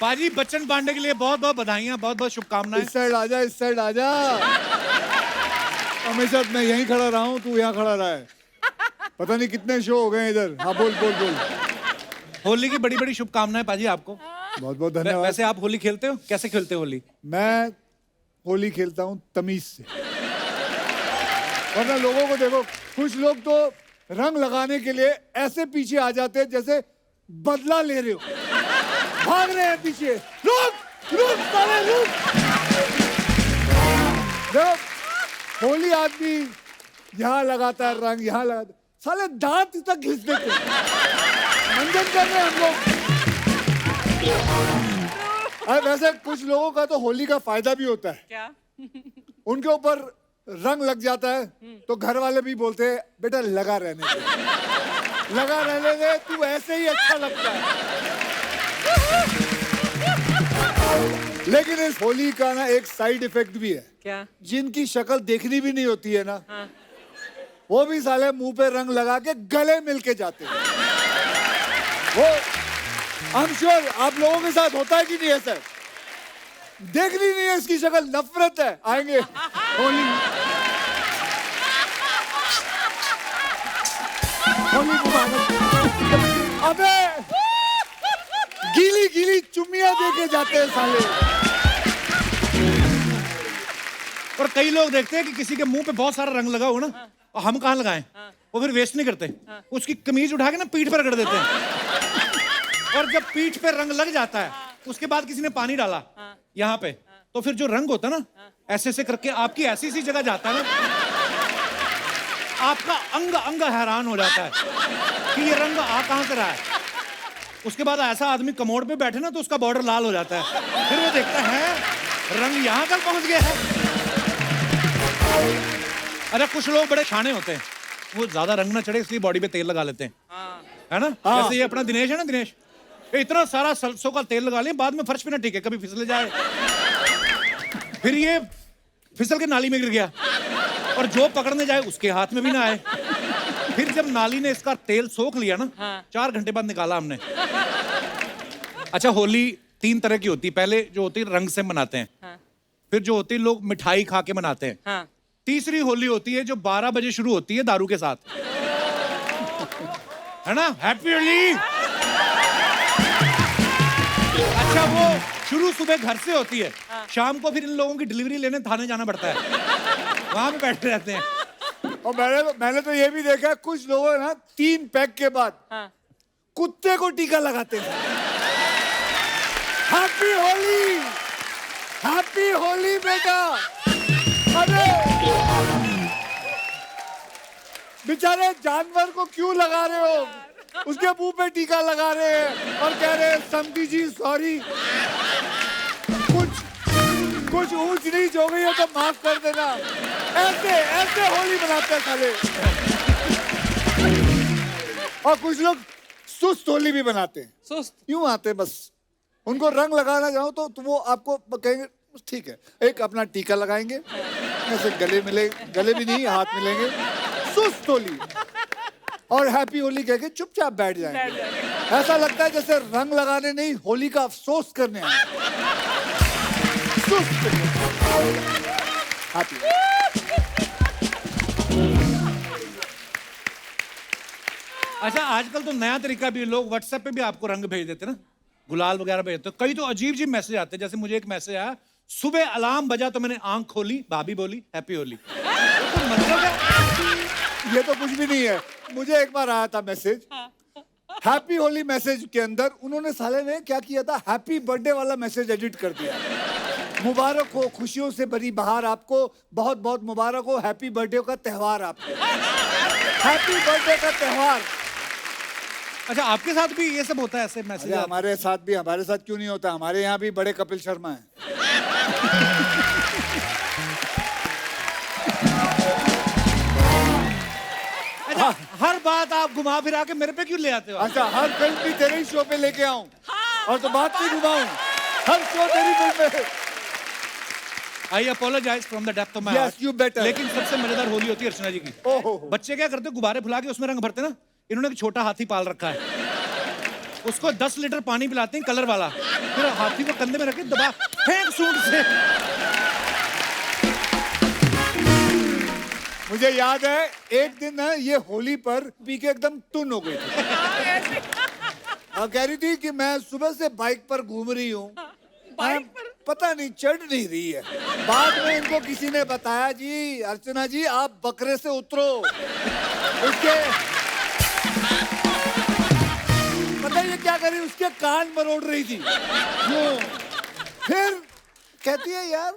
पाजी बच्चन पांडे के लिए बहुत बहुत बधाइयां, बहुत बहुत शुभकामनाएं। इस साइड आजा, इस साइड आजा। हमेशा मैं यहीं खड़ा रहा हूँ, तू यहाँ खड़ा रहा है। पता नहीं कितने शो हो गए इधर। हाँ बोल बोल बोल। होली की बड़ी बड़ी शुभकामनाएं पाजी आपको। बहुत बहुत धन्यवाद। वैसे आप होली खेलते हो? कैसे खेलते हो होली? मैं होली खेलता हूँ तमीज से। वरना लोगों को देखो, कुछ लोग तो रंग लगाने के लिए ऐसे पीछे आ जाते हैं जैसे बदला ले रहे हो, भाग रहे हैं पीछे। रुक रुक साले रुक। देखो होली आदमी यहाँ लगाता है रंग, यहाँ लगाता है, साले दांत तक घिस देते हैं। मंजन कर रहे हैं हम लोग। वैसे कुछ लोगों का तो होली का फायदा भी होता है। क्या? उनके ऊपर रंग लग जाता है तो घर वाले भी बोलते हैं बेटा लगा रहने दे, लगा रहने दे, तू ऐसे ही अच्छा लगता है। लेकिन इस होली का ना एक साइड इफेक्ट भी है। क्या? जिनकी शक्ल देखनी भी नहीं होती है ना, हाँ। वो भी साले मुंह पे रंग लगा के गले मिल के जाते हैं। वो आई एम श्योर आप लोगों के साथ होता है कि नहीं है सर? देखनी नहीं है इसकी शक्ल, नफरत है, आएंगे होली होली मुबारक। अबे गीली गीली चुम्मियां दे के जाते हैं साले। और कई लोग देखते हैं कि किसी के मुंह पे बहुत सारा रंग लगा हो ना, और हम कहाँ लगाएं? वो फिर वेस्ट नहीं करते, उसकी कमीज उठा के ना पीठ पर रगड़ देते हैं। और जब पीठ पे रंग लग जाता है, उसके बाद किसी ने पानी डाला यहाँ पे, तो फिर जो रंग होता है ना, ऐसे ऐसे करके आपकी ऐसी सी जगह जाता है ना, आपका अंग अंग हैरान हो जाता है कि ये रंग आ कहां से रहा है। उसके बाद ऐसा आदमी कमोड पे बैठे ना तो उसका बॉर्डर लाल हो जाता है, फिर वो देखता है रंग यहां तक पहुंच गया है। अरे कुछ लोग बड़े शाने होते हैं, वो ज्यादा रंग ना चढ़े इसलिए बॉडी पे तेल लगा लेते हैं, है ना? जैसे ये अपना दिनेश है ना, दिनेश इतना सारा सरसों का तेल लगा लें, बाद में फर्श पे ना टिके, कभी फिसले जाए, फिर ये फिसल के नाली में गिर गया, और जो पकड़ने जाए उसके हाथ में भी ना आए। फिर जब नाली ने इसका तेल सोख लिया ना, 4 घंटे बाद निकाला हमने। अच्छा, होली 3 तरह की होती है। पहले जो होती है रंग से मनाते हैं, फिर जो होती है लोग मिठाई खा के मनाते हैं, तीसरी होली होती है जो 12 बजे शुरू होती है दारू के साथ, है ना? हैप्पी होली। अच्छा, वो शुरू सुबह घर से होती है, शाम को फिर इन लोगों की डिलीवरी लेने थाने जाना पड़ता है, वहां पे बैठे रहते हैं। और मैंने तो ये भी देखा है, कुछ लोग ना 3 पैक के बाद कुत्ते को टीका लगाते हैं। हैप्पी होली, हैप्पी होली बेटा। अरे बेचारे जानवर को क्यों लगा रहे हो? उसके मुंह पे टीका लगा रहे हैं और कह रहे हैं समधी जी सॉरी, कुछ ऊंच नीच हो गई है तो माफ कर देना। ऐसे ऐसे होली मनाते हैं साले। और कुछ लोग सुस्त होली भी बनाते हैं। सुस्त? यूं आते हैं बस, उनको रंग लगाना चाहो तो वो आपको कहेंगे ठीक है, एक अपना टीका लगाएंगे, ऐसे गले भी नहीं हाथ मिलेंगे, सुस्त होली, और हैप्पी होली कह के चुपचाप बैठ जाएंगे। ऐसा लगता है जैसे रंग लगाने नहीं, होली का अफसोस करने आए। सुस्त हैप्पी। अच्छा, आजकल तो नया तरीका भी, लोग व्हाट्सएप पे भी आपको रंग भेज देते ना, गुलाल वगैरह भेजते। कई तो अजीब अजीब मैसेज आते हैं, जैसे मुझे एक मैसेज आया, सुबह अलार्म बजा तो मैंने आंख खोली, भाभी बोली हैप्पी होली। तो मतलब है, ये तो कुछ भी नहीं है। मुझे एक बार आया था मैसेज, हैप्पी होली मैसेज के अंदर उन्होंने साले ने क्या किया था, हैप्पी बर्थडे वाला मैसेज एडिट कर दिया। मुबारक हो, खुशियों से भरी बहार आपको, बहुत बहुत मुबारक हो, हैप्पी बर्थडे का त्योहार आपको, हैप्पी बर्थडे का त्योहार। अच्छा, आपके साथ भी ये सब होता है ऐसे मैसेज? हमारे साथ क्यों नहीं होता? हमारे यहाँ भी बड़े कपिल शर्मा है। अच्छा, हर बात आप घुमा फिरा के मेरे पे क्यों ले आते हो? अच्छा, हर फिल्म भी तेरे ही शो पे लेके आऊं और तो बात नहीं घुमाऊं, हर शो तेरी फिल्म में। I apologize from the depth of my Yes, you better. लेकिन सबसे मजेदार होली होती है अर्चना जी की। बच्चे क्या करते, गुब्बारे फुला के उसमें रंग भरते ना, इन्होंने एक छोटा हाथी पाल रखा है, उसको 10 लीटर पानी पिलाते हैं कलर वाला, फिर हाथी को कंधे में रखे दबा फेंक सूंड से। मुझे याद है एक दिन ना ये होली पर पी के एकदम टुन हो गई थी और कह रही थी कि मैं सुबह से बाइक पर घूम रही हूँ, पता नहीं चढ़ नहीं रही है। बाद में इनको किसी ने बताया, जी अर्चना जी आप बकरे से उतरो। उसके पता ये क्या कर रही, उसके कान मरोड़ रही थी वो। फिर कहती है यार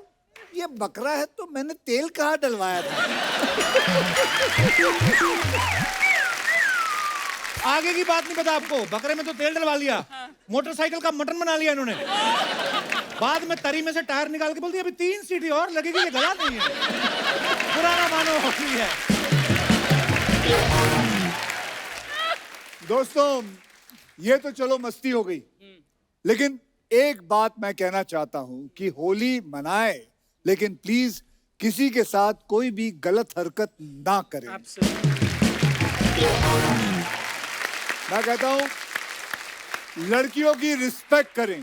ये बकरा है तो मैंने तेल कहाँ डलवाया था। आगे की बात नहीं पता आपको, बकरे में तो तेल डलवा लिया, मोटरसाइकिल का मटन बना लिया इन्होंने। बाद में तरी में से टायर निकाल के बोलती अभी 3 सीटी और लगेगी, ये गला नहीं है, पुराना मानो होती है। दोस्तों ये तो चलो मस्ती हो गई, लेकिन एक बात मैं कहना चाहता हूं कि होली मनाए लेकिन प्लीज किसी के साथ कोई भी गलत हरकत ना करें। मैं कहता हूं लड़कियों की रिस्पेक्ट करें,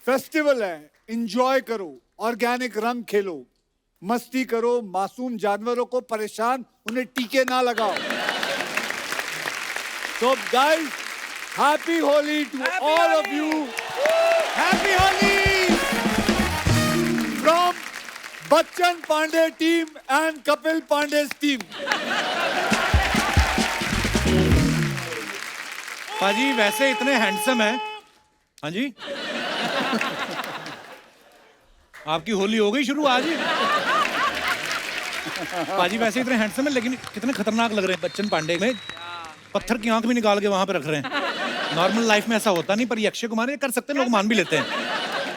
फेस्टिवल है, एंजॉय करो, ऑर्गेनिक रंग खेलो, मस्ती करो, मासूम जानवरों को परेशान उन्हें टीके ना लगाओ। So guys, happy Holi to all of you. Happy Holi From Bachchan Pandey team and Kapil Pandey's team. पाजी वैसे इतने हैंडसम है। हाँ जी आपकी होली हो गई शुरू आज ही। पाजी वैसे इतने हैंडसम है लेकिन कितने खतरनाक लग रहे हैं बच्चन पांडे में। पत्थर की आंख भी निकाल के वहां पे रख रहे हैं। नॉर्मल लाइफ में ऐसा होता नहीं, पर ये अक्षय कुमार ये कर सकते हैं, लोग मान भी लेते हैं।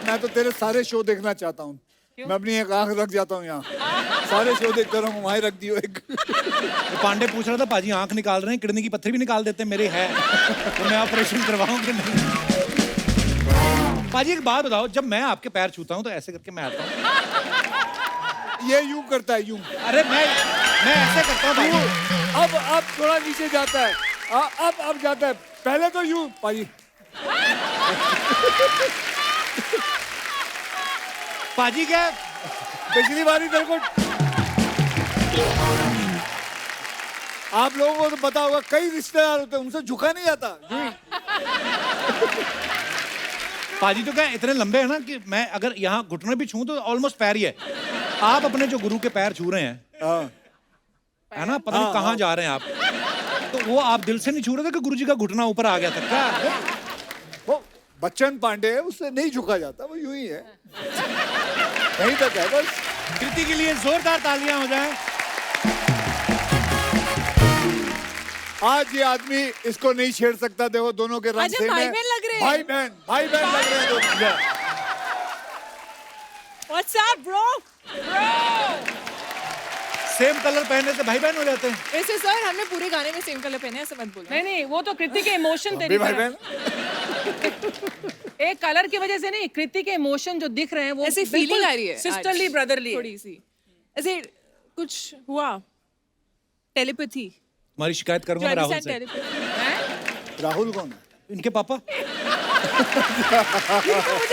मैं तो तेरे सारे शो देखना चाहता हूँ। मैं अपनी एक आंख रख जाता हूँ यहाँ, सारे शो देखता रहूँ, वहीं रख दियो एक। पांडे पूछ रहा था पाजी आंख निकाल रहे हैं, किडनी की पत्थर भी निकाल देते हैं, मेरे है तो मैं ऑपरेशन करवाऊं कि नहीं। पाजी एक बात बताओ, जब मैं आपके पैर छूता हूँ तो ऐसे करके मैं आता हूँ। ये यूं करता है, यूं। अरे मैं ऐसे करता हूँ भाई। अब थोड़ा नीचे जाता है, अब जाता है, पहले तो यूं पाजी। पाजी क्या पिछली बारी तेरे को आप लोगों को तो पता होगा, कई रिश्तेदार होते हैं उनसे झुका नहीं जाता। पाजी तो क्या इतने लंबे हैं ना कि मैं अगर यहाँ घुटने भी छूं तो ऑलमोस्ट पैर ही है। आप अपने जो गुरु के पैर छू रहे हैं है ना, पता नहीं कहाँ जा रहे हैं आप, तो वो आप दिल से नहीं छू रहे थे कि गुरुजी का घुटना ऊपर आ गया था क्या? वो बच्चन पांडे है, उससे नहीं झुका जाता, वो यूं ही है, कहीं तक है बस। कृति के लिए जोरदार तालियां हो जाएं। आज ये आदमी इसको नहीं छेड़ सकता, देखो दोनों के रंग सेम है। भाई बहन लग रहे हैं। भाई बहन लग रहे हैं दोनों। What's up, bro? Same colour पहनने से भाई बहन हो जाते हैं। वैसे सर हमने पूरे गाने में सेम कलर पहने हैं, ऐसे मत बोलो। नहीं नहीं, वो तो कृति के इमोशन तेरी भाई तरफ। एक कलर की वजह से नहीं, कृति के इमोशन जो दिख रहे हैं वो ऐसी फीलिंग आ रही है सिस्टरली आज, ब्रदरली थोड़ी सी ऐसे कुछ हुआ, टेलीपैथी। तुम्हारी शिकायत करूंगा राहुल से। राहुल कौन है? इनके पापा। मुझे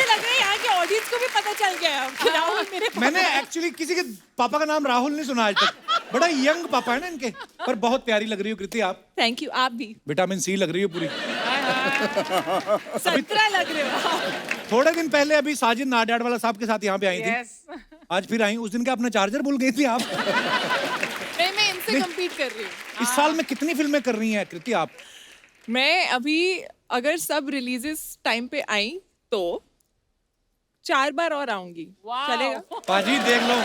लग रहा है यहाँ के ऑडियंस को भी पता चल गया है कि राहुल मेरे पापा मैंने एक्चुअली किसी के पापा का नाम राहुल नहीं सुना आज तक। बड़ा यंग पापा है ना इनके, पर बहुत प्यारी लग रही हो कृति आप। थैंक यू, आप भी विटामिन सी लग रही हो पूरी। 17 लग रहे हो। थोड़े दिन पहले अभी साजिद नाडियाड वाला साहब के साथ यहाँ पे आई थी। Yes. आज फिर आई। उस दिन का अपना चार्जर भूल गई थी आप। मैं इनसे कम्पीट कर रही हूँ। इस साल में कितनी फिल्में कर रही हैं कृति आप? मैं अभी अगर सब रिलीजेस टाइम पे आई तो 4 बार और आऊंगी। चलेगा? पाजी देख लो,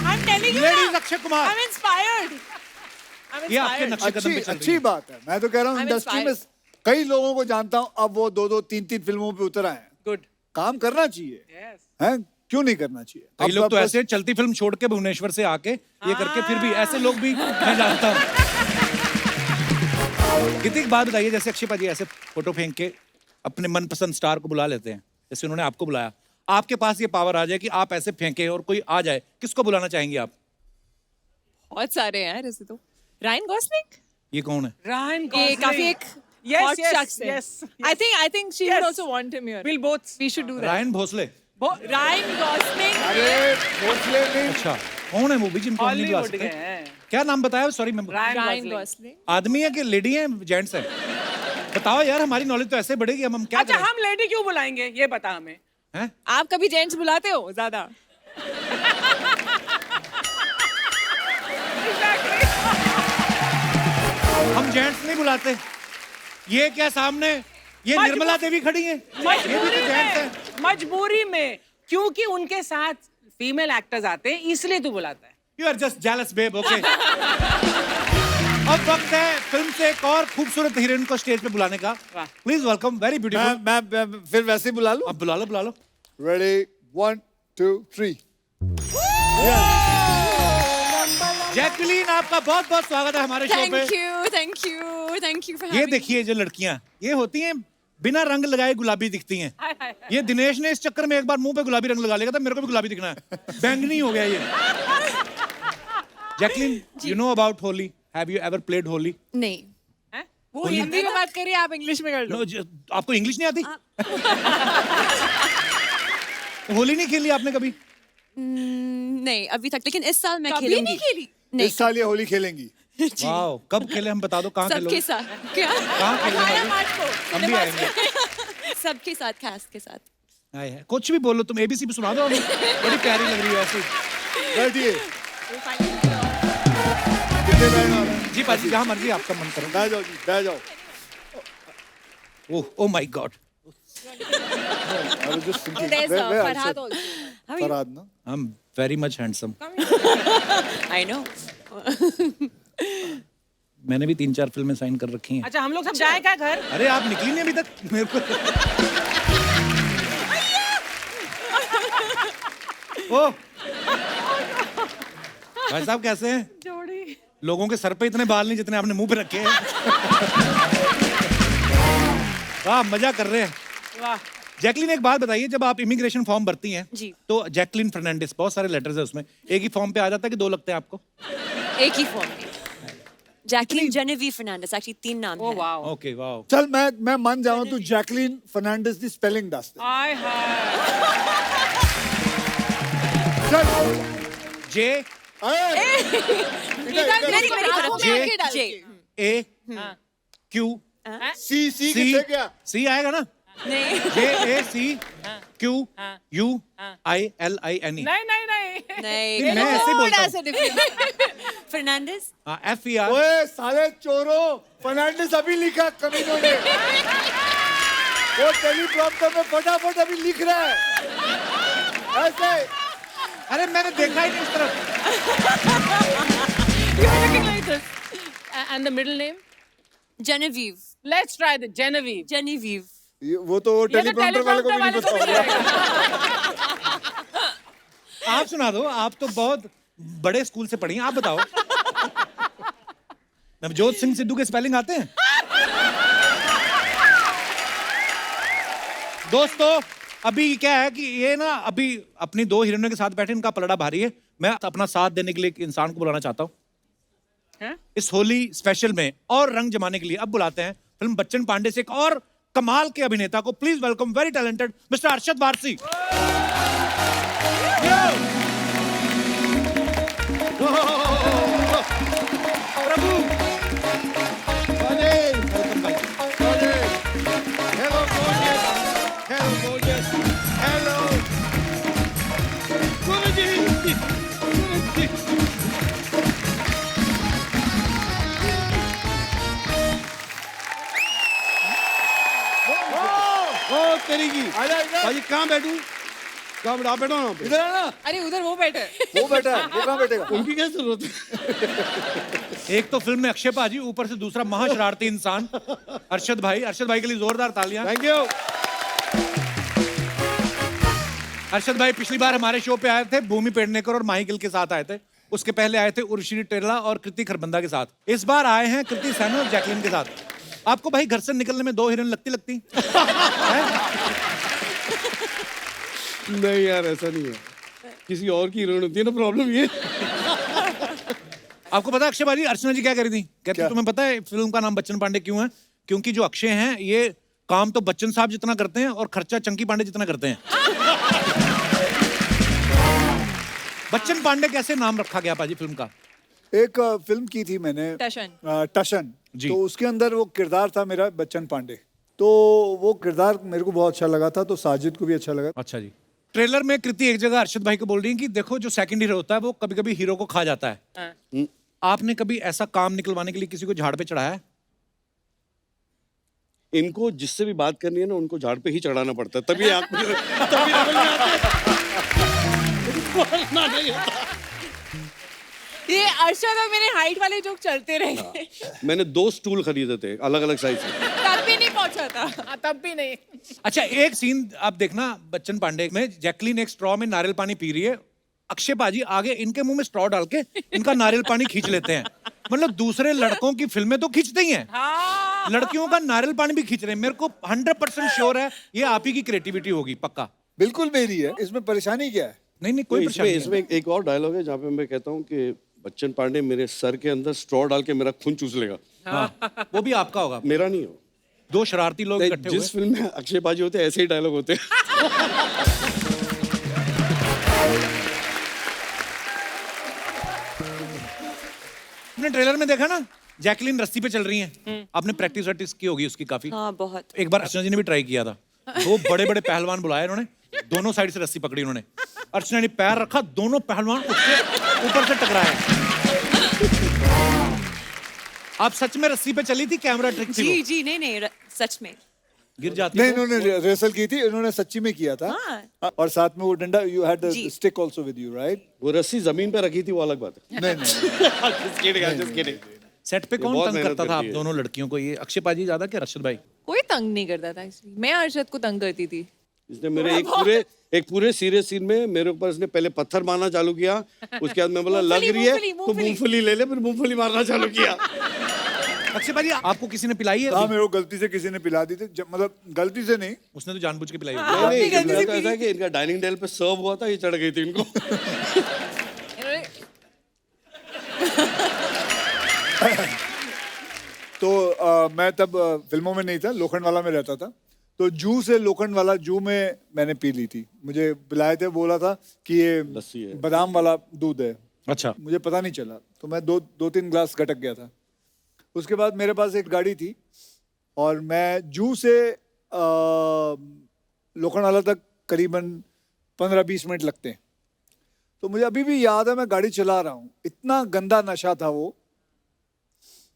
I'm telling you लेडीज ना, अक्षय कुमार। I'm inspired. ये आपके नक्शे कदम पे चल रही अच्छी है। बात है। मैं तो कह रहा हूँ I'm इंडस्ट्री में inspired. कई लोगों को जानता हूँ, अब वो 2-2 3-3 फिल्मों पे उतर आए हैं। गुड। काम करना चाहिए, हैं? क्यों नहीं करना चाहिए? कई अब लोग तो बस- ऐसे चलती फिल्म छोड़ के भुवनेश्वर से आके ये करके फिर भी ऐसे लोग भी मैं जानता हूँ। कितनी एक बात बताइए, जैसे अक्षय पाजी ऐसे फोटो फेंक के अपने मनपसंद स्टार को बुला लेते हैं, जैसे उन्होंने आपको बुलाया, आपके पास ये पावर आ जाए कि आप ऐसे फेंके और कोई आ जाए, किसको बुलाना चाहेंगे आप? बहुत सारे हैं यार ऐसे तो। रायन गॉसलिंग ये कौन है? रायन ये काफी एक Yes, Hot yes, shucks है. yes, I think she Yes. would also want him here. We'll both. We should do that. Ryan Bhosle. Ryan Gosling. अरे भोसले नहीं, अच्छा, कौन है वो भी जिनको हम नहीं बुला Hollywood सकते? के हैं। क्या नाम बताया? सॉरी मैं Ryan Ryan Gosling. Gosling. आदमी है कि लेडी है, जेंट्स है? बताओ यार, हमारी नॉलेज तो ऐसे बढ़ेगी, हम क्या अच्छा करें? हम लेडी क्यों बुलाएंगे ये बता हमें। हैं? आप कभी जेंट्स बुलाते हो ज्यादा? हम जेंट्स नहीं बुलाते। ये क्या सामने ये मजबूर- निर्मला देवी खड़ी है, ये भी तो मजबूरी जेंट्स है। में, मजबूरी में, क्योंकि उनके साथ फीमेल एक्टर्स आते हैं इसलिए तू बुलाता है। You are just jealous babe, okay. अब वक्त है फिल्म से एक और खूबसूरत हीरोइन को स्टेज पे बुलाने का। वाह। Please welcome, very beautiful. मैं फिर वैसे ही बुला लूं। अब बुला लो, बुला लो। रेडी 1 2 3। जैकलीन, आपका बहुत बहुत स्वागत है हमारे शो पे। Thank you for ये having देखिए, जो लड़कियां ये होती हैं बिना रंग लगाए गुलाबी दिखती हैं। हाय, हाय, हाय। ये दिनेश ने इस चक्कर में एक बार मुंह पे गुलाबी रंग लगा लिया था, मेरे को भी गुलाबी दिखना है, बैंगनी हो गया ये। Jacqueline, you know about Holi? Have you ever played Holi? नहीं हैं? वो होली- हिंदी में बात करिए, आप इंग्लिश में कर लो। नो, आपको इंग्लिश नहीं आती? होली नहीं खेली आपने कभी? नहीं अभी तक, लेकिन इस साल मैं कभी खेलूंगी। नहीं खेली? नहीं इस साल ये होली खेलेंगी। वाओ, कब खेले हम बता दो, कहाँ सबके खेलोगे? साथ क्या कहाँ खेलोगे? 18 मार्च को हम भी आएंगे। सबके साथ, कैस्ट के साथ। आए हैं। कुछ भी बोलो, तुम एबीसी भी सुना दो हमें। बड़ी प्यारी लग रही है ऐसी। बैठिए। कितने बैठना है? जी पाजी, जहाँ मर्जी आपका मन करो। बैठ जाओ जी, बैठ जाओ। Oh, oh my God. I was just thinking, There's where I Farhad said- also. Farhad ना? I am very much handsome. I know. मैंने भी 3-4 फिल्में साइन कर रखी हैं। अच्छा हम लोग सब जाए क्या घर? अरे आप निकली नहीं अभी तक मेरे को। ओ भाई साहब, कैसे हैं? जोड़ी। लोगों के सर पे इतने बाल नहीं जितने आपने मुंह पे रखे हैं। वाह, मजा कर रहे हैं। वाह। जैकलीन, एक बात बताइए, जब आप इमिग्रेशन फॉर्म भरती हैं जी। तो जैकलीन फर्नांडिस, बहुत सारे लेटर्स है उसमें, एक ही फॉर्म पे आ जाता है कि 2 लगते हैं आपको? एक ही फॉर्म में। जैकलीन जेनेविव फर्नांडिस, एक्चुअली 3 नाम ओ है। वाओ। Okay, wow. चल मैं मान जाऊं, तू जैकलीन फर्नांडिस दी स्पेलिंग दस दे। हाय हाय। चल जे मेरी तरफ जे जे। ए क्यू सी सी, किससे क्या? सी आएगा ना? नहीं J A C Q U I L I N E. नहीं नहीं नहीं। नहीं मैं ऐसे ही बोलता थोड़ा हूँ। सा different. Fernandes. F E R. ओए साले चोरों, फर्नांडिस अभी लिखा कमीनों ने। वो टेलीप्रॉम्प्टर में फटाफट अभी लिख रहा है ऐसे। अरे मैंने देखा ही नहीं इस तरफ। You're looking like this. And the middle name? जेनेविव। Let's try the Genevieve. जेनेविव। वो तो ये तो टेलीप्रॉम्प्टर वाले को भी नहीं teleprompter पता वाले को होगा। भी नहीं आप सुना दो, आप तो बहुत बड़े स्कूल से पढ़ी हैं, आप बताओ। नवजोत सिंह सिद्धू के स्पेलिंग आते हैं? दोस्तों, अभी क्या है कि ये ना अभी अपनी 2 हीरोइनों के साथ बैठे, इनका पलड़ा भारी है। मैं अपना साथ देने के लिए एक इंसान को बुलाना चाहता हूँ हैं? इस होली स्पेशल में और रंग जमाने के लिए। अब बुलाते हैं फिल्म बच्चन पांडे से एक और कमाल के अभिनेता को। Please welcome very talented mister Arshad Warsi. Prabhu welcome भाई। Hello, gorgeous. Hello, gorgeous. Hello. ओ तेरी की आजा इधर। भाई कहाँ बैठूं? कहाँ बैठा? आप बैठो ना पे। इधर आना। अरे उधर वो बैठे। वो बैठा है, वो कहाँ बैठेगा? उनकी क्या जरूरत है? एक तो फिल्म में अक्षय पाजी, ऊपर से दूसरा महाशरारती इंसान अरशद भाई। अरशद भाई के लिए जोरदार तालियां। Thank you. अरशद भाई पिछली बार हमारे शो पे आए थे भूमि पेडनेकर और माही गिल के साथ आए थे। उसके पहले आए थे उर्वशी टेरला और कृति खरबंदा के साथ। इस बार आए हैं कृति सैनन और जैकलीन के साथ। आपको भाई घर से निकलने में 2 हीरोइन लगती हैं? नहीं यार, ऐसा नहीं है, किसी और की हीरोइन होती है ना, प्रॉब्लम ये। आपको पता है अक्षय भाई, अर्चना जी क्या करी थी? कहती क्या? तुम्हें पता है फिल्म का नाम बच्चन पांडे क्यों है? क्योंकि जो अक्षय हैं ये काम तो बच्चन साहब जितना करते हैं और खर्चा चंकी पांडे जितना करते हैं। बच्चन पांडे कैसे नाम रखा गया पाजी फिल्म का? एक फिल्म की थी मैंने, टशन। टशन जी। तो उसके अंदर वो किरदार था मेरा बच्चन पांडे, तो वो किरदार मेरे को बहुत अच्छा लगा था, तो साजिद को भी अच्छा लगा। अच्छा जी। ट्रेलर में कृति एक जगह अर्शद भाई को बोल रही है कि देखो जो सेकंड हीरो होता है वो कभी कभी हीरो को खा जाता है। आपने कभी ऐसा काम निकलवाने के लिए किसी को झाड़ पे चढ़ाया है? इनको जिससे भी बात करनी है ना उनको झाड़ पे ही चढ़ाना पड़ता है, तभी आप तभी समझ में आता है। बोलना नहीं आता। ये अर्शद और मेरे हाइट वाले जोक चलते रहे। मैंने 2 स्टूल खरीदे थे अलग अलग साइज के। तब भी नहीं पहुंचा था। तब भी नहीं। अच्छा, एक सीन आप देखना बच्चन पांडे में, जैकलीन एक स्ट्रॉ में नारियल पानी पी रही है, अक्षय पाजी आगे इनके मुंह में स्ट्रॉ डाल के इनका नारियल पानी खींच लेते हैं। मतलब दूसरे लड़कों की फिल्में तो खींचते ही हैं, लड़कियों का नारियल पानी भी खींच रहे हैं। मेरे को 100% श्योर है ये आप ही की क्रिएटिविटी होगी, पक्का। बिल्कुल मेरी है, इसमें परेशानी क्या है? नहीं नहीं, कोई परेशानी इसमें एक और डायलॉग है जहाँ पे मैं कहता हूँ कि बच्चन पांडे मेरे सर के अंदर स्ट्रॉ डाल के मेरा खून चूस लेगा। हाँ, वो भी आपका होगा। मेरा नहीं हो। 2 शरारती लोग इकट्ठे हुए। जिस फिल्म में अक्षय बाजी होते हैं ऐसे ही डायलॉग होते हैं। आपने ट्रेलर में देखा ना, जैकलीन रस्सी पे चल रही हैं। आपने प्रैक्टिस की होगी उसकी काफी। हाँ बहुत। एक बार अर्चना जी ने भी ट्राई किया था। 2 बड़े बड़े पहलवान बुलाए उन्होंने, दोनों साइड से रस्सी पकड़ी उन्होंने। अर्चना ने पैर रखा, दोनों पहलवान उसके ऊपर से टकराए। आप सच में रस्सी पे चली थी? कैमरा ट्रिक थी वो? जी जी नहीं नहीं सच में गिर जाती नहीं, तो? इन्होंने रिहर्सल की थी, इन्होंने सच्ची में किया था। हाँ। और साथ में वो डंडा, you had the G. Stick also with you, right? वो रस्सी जमीन पे रखी थी वो अलग बात है। नहीं नहीं, Just kidding. सेट पे कौन बहुत तंग मेहनत करता था आप करती है। दोनों लड़कियों को? ये अक्षय पाजी ज्यादा कि अर्शद भाई? कोई तंग नहीं करता था इसलिए। मैं अर्शद को तंग करती थी। इसने मेरे एक पूरे सीरियस सीन में मेरे ऊपर इसने पहले पत्थर मारना चालू किया, उसके बाद मैं बोला लग रही है तो मूंगफली ले ले, फिर मूंगफली मारना चालू किया। अक्षय भाई आपको किसी ने पिलाई है? हाँ, मेरे को गलती से किसी ने पिला दी थी, मतलब गलती से नहीं। उसने तो जानबूझ के पिलाई होगी। नहीं, इनका तो ऐसा है कि इनका डाइनिंग टेबल पे सर्व हुआ था, ये चढ़ गई थी इनको। तो मैं तब फिल्मों में नहीं था, लोखंड वाला में रहता था। तो जू से लोखंड वाला जू में मैंने पी ली थी। मुझे पिलाए थे, बोला था कि ये लस्सी है, बादाम वाला दूध है। अच्छा। मुझे पता नहीं चला, तो मैं 2-3 ग्लास गटक गया था। उसके बाद मेरे पास एक गाड़ी थी और मैं जू से लोखंड वाला तक करीबन 15-20 मिनट लगते हैं। तो मुझे अभी भी याद है, मैं गाड़ी चला रहा हूँ, इतना गंदा नशा था वो,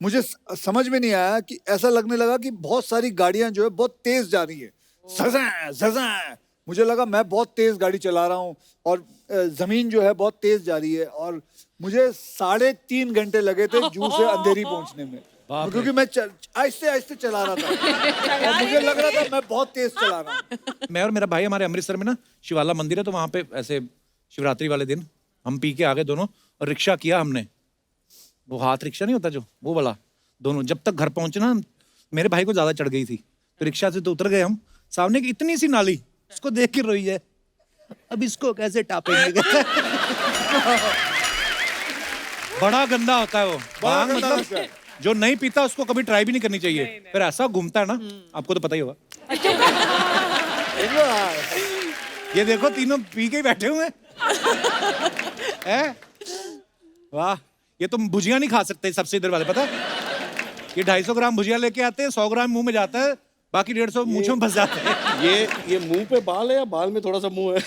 मुझे समझ में नहीं आया कि ऐसा लगने लगा कि बहुत सारी गाड़ियां जो है बहुत तेज जा रही है, ज़ज़ ज़ज़। मुझे लगा मैं बहुत तेज गाड़ी चला रहा हूँ और जमीन जो है बहुत तेज जा रही है, और मुझे 3.5 घंटे लगे थे जू से अंधेरी पहुंचने में, क्योंकि मैं आहिस्ते आहिस्ते चला रहा था और मुझे लग रहा था मैं बहुत तेज चला रहा हूँ। मैं और मेरा भाई हमारे अमृतसर में ना शिवाला मंदिर है, तो वहां पे ऐसे शिवरात्रि वाले दिन हम पी के आ गए दोनों और रिक्शा किया हमने। वो हाथ रिक्शा नहीं होता जो, वो वाला। दोनों जब तक घर पहुंचे ना, मेरे भाई को ज्यादा चढ़ गई थी, तो रिक्शा से तो उतर गए हम। सामने की इतनी सी नाली, उसको देख के रोई है, अब इसको कैसे टापेंगे। बड़ा गंदा होता है वो भांग, मतलब जो नहीं पीता उसको कभी ट्राई भी नहीं करनी चाहिए। फिर ऐसा घूमता है ना, आपको तो पता ही होगा। ये देखो तीनों पी के ही बैठे हुए हैं। वाह, ये तो भुजिया नहीं खा सकते सबसे इधर वाले, पता है? ये 250 ग्राम भुजिया लेके आते हैं, 100 ग्राम मुंह में जाता है, बाकी 150 मूंछों में फंस जाते हैं। ये मुंह पे बाल है या बाल में थोड़ा सा मुंह है?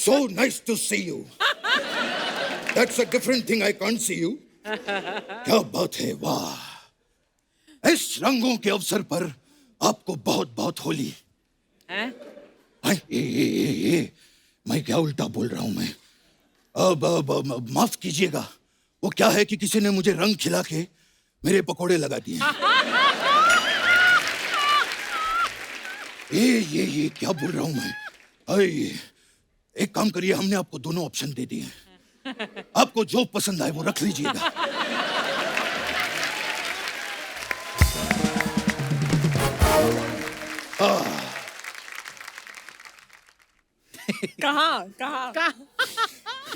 So nice to see you. That's a different thing. I can't see you. क्या बात है, वाह! इस रंगों के अवसर पर आपको बहुत बहुत होली। हाय, मैं क्या उल्टा बोल रहा हूं मैं? अब माफ कीजिएगा, वो क्या है कि किसी ने मुझे रंग खिला के मेरे पकोड़े लगा दिए। ये क्या बोल रहा हूं मैं? अरे, एक काम करिए, हमने आपको दोनों ऑप्शन दे दिए, आपको जो पसंद आए वो रख लीजिएगा। कहाँ कहाँ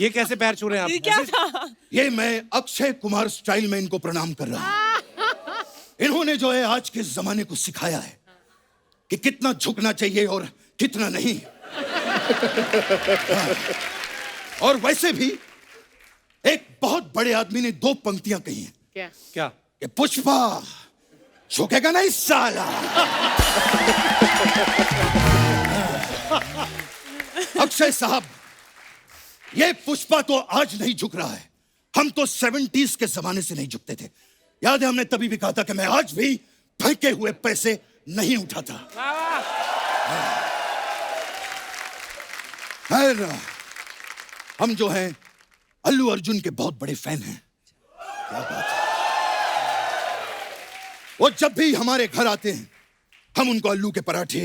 ये कैसे पैर छू रहे हैं ये आप? क्या था? ये मैं अक्षय कुमार स्टाइल में इनको प्रणाम कर रहा हूं। इन्होंने जो है आज के जमाने को सिखाया है कि कितना झुकना चाहिए और कितना नहीं। हाँ। और वैसे भी एक बहुत बड़े आदमी ने 2 पंक्तियां कही हैं क्या? क्या? कि पुष्पा झुकेगा नहीं साला। अक्षय साहब, ये पुष्पा तो आज नहीं झुक रहा है, हम तो 70s के जमाने से नहीं झुकते थे। याद है हमने तभी भी कहा था कि मैं आज भी फेंके हुए पैसे नहीं उठाता। खैर, हम जो हैं अल्लू अर्जुन के बहुत बड़े फैन हैं। क्या बात है। वो जब भी हमारे घर आते हैं हम उनको आलू के पराठे,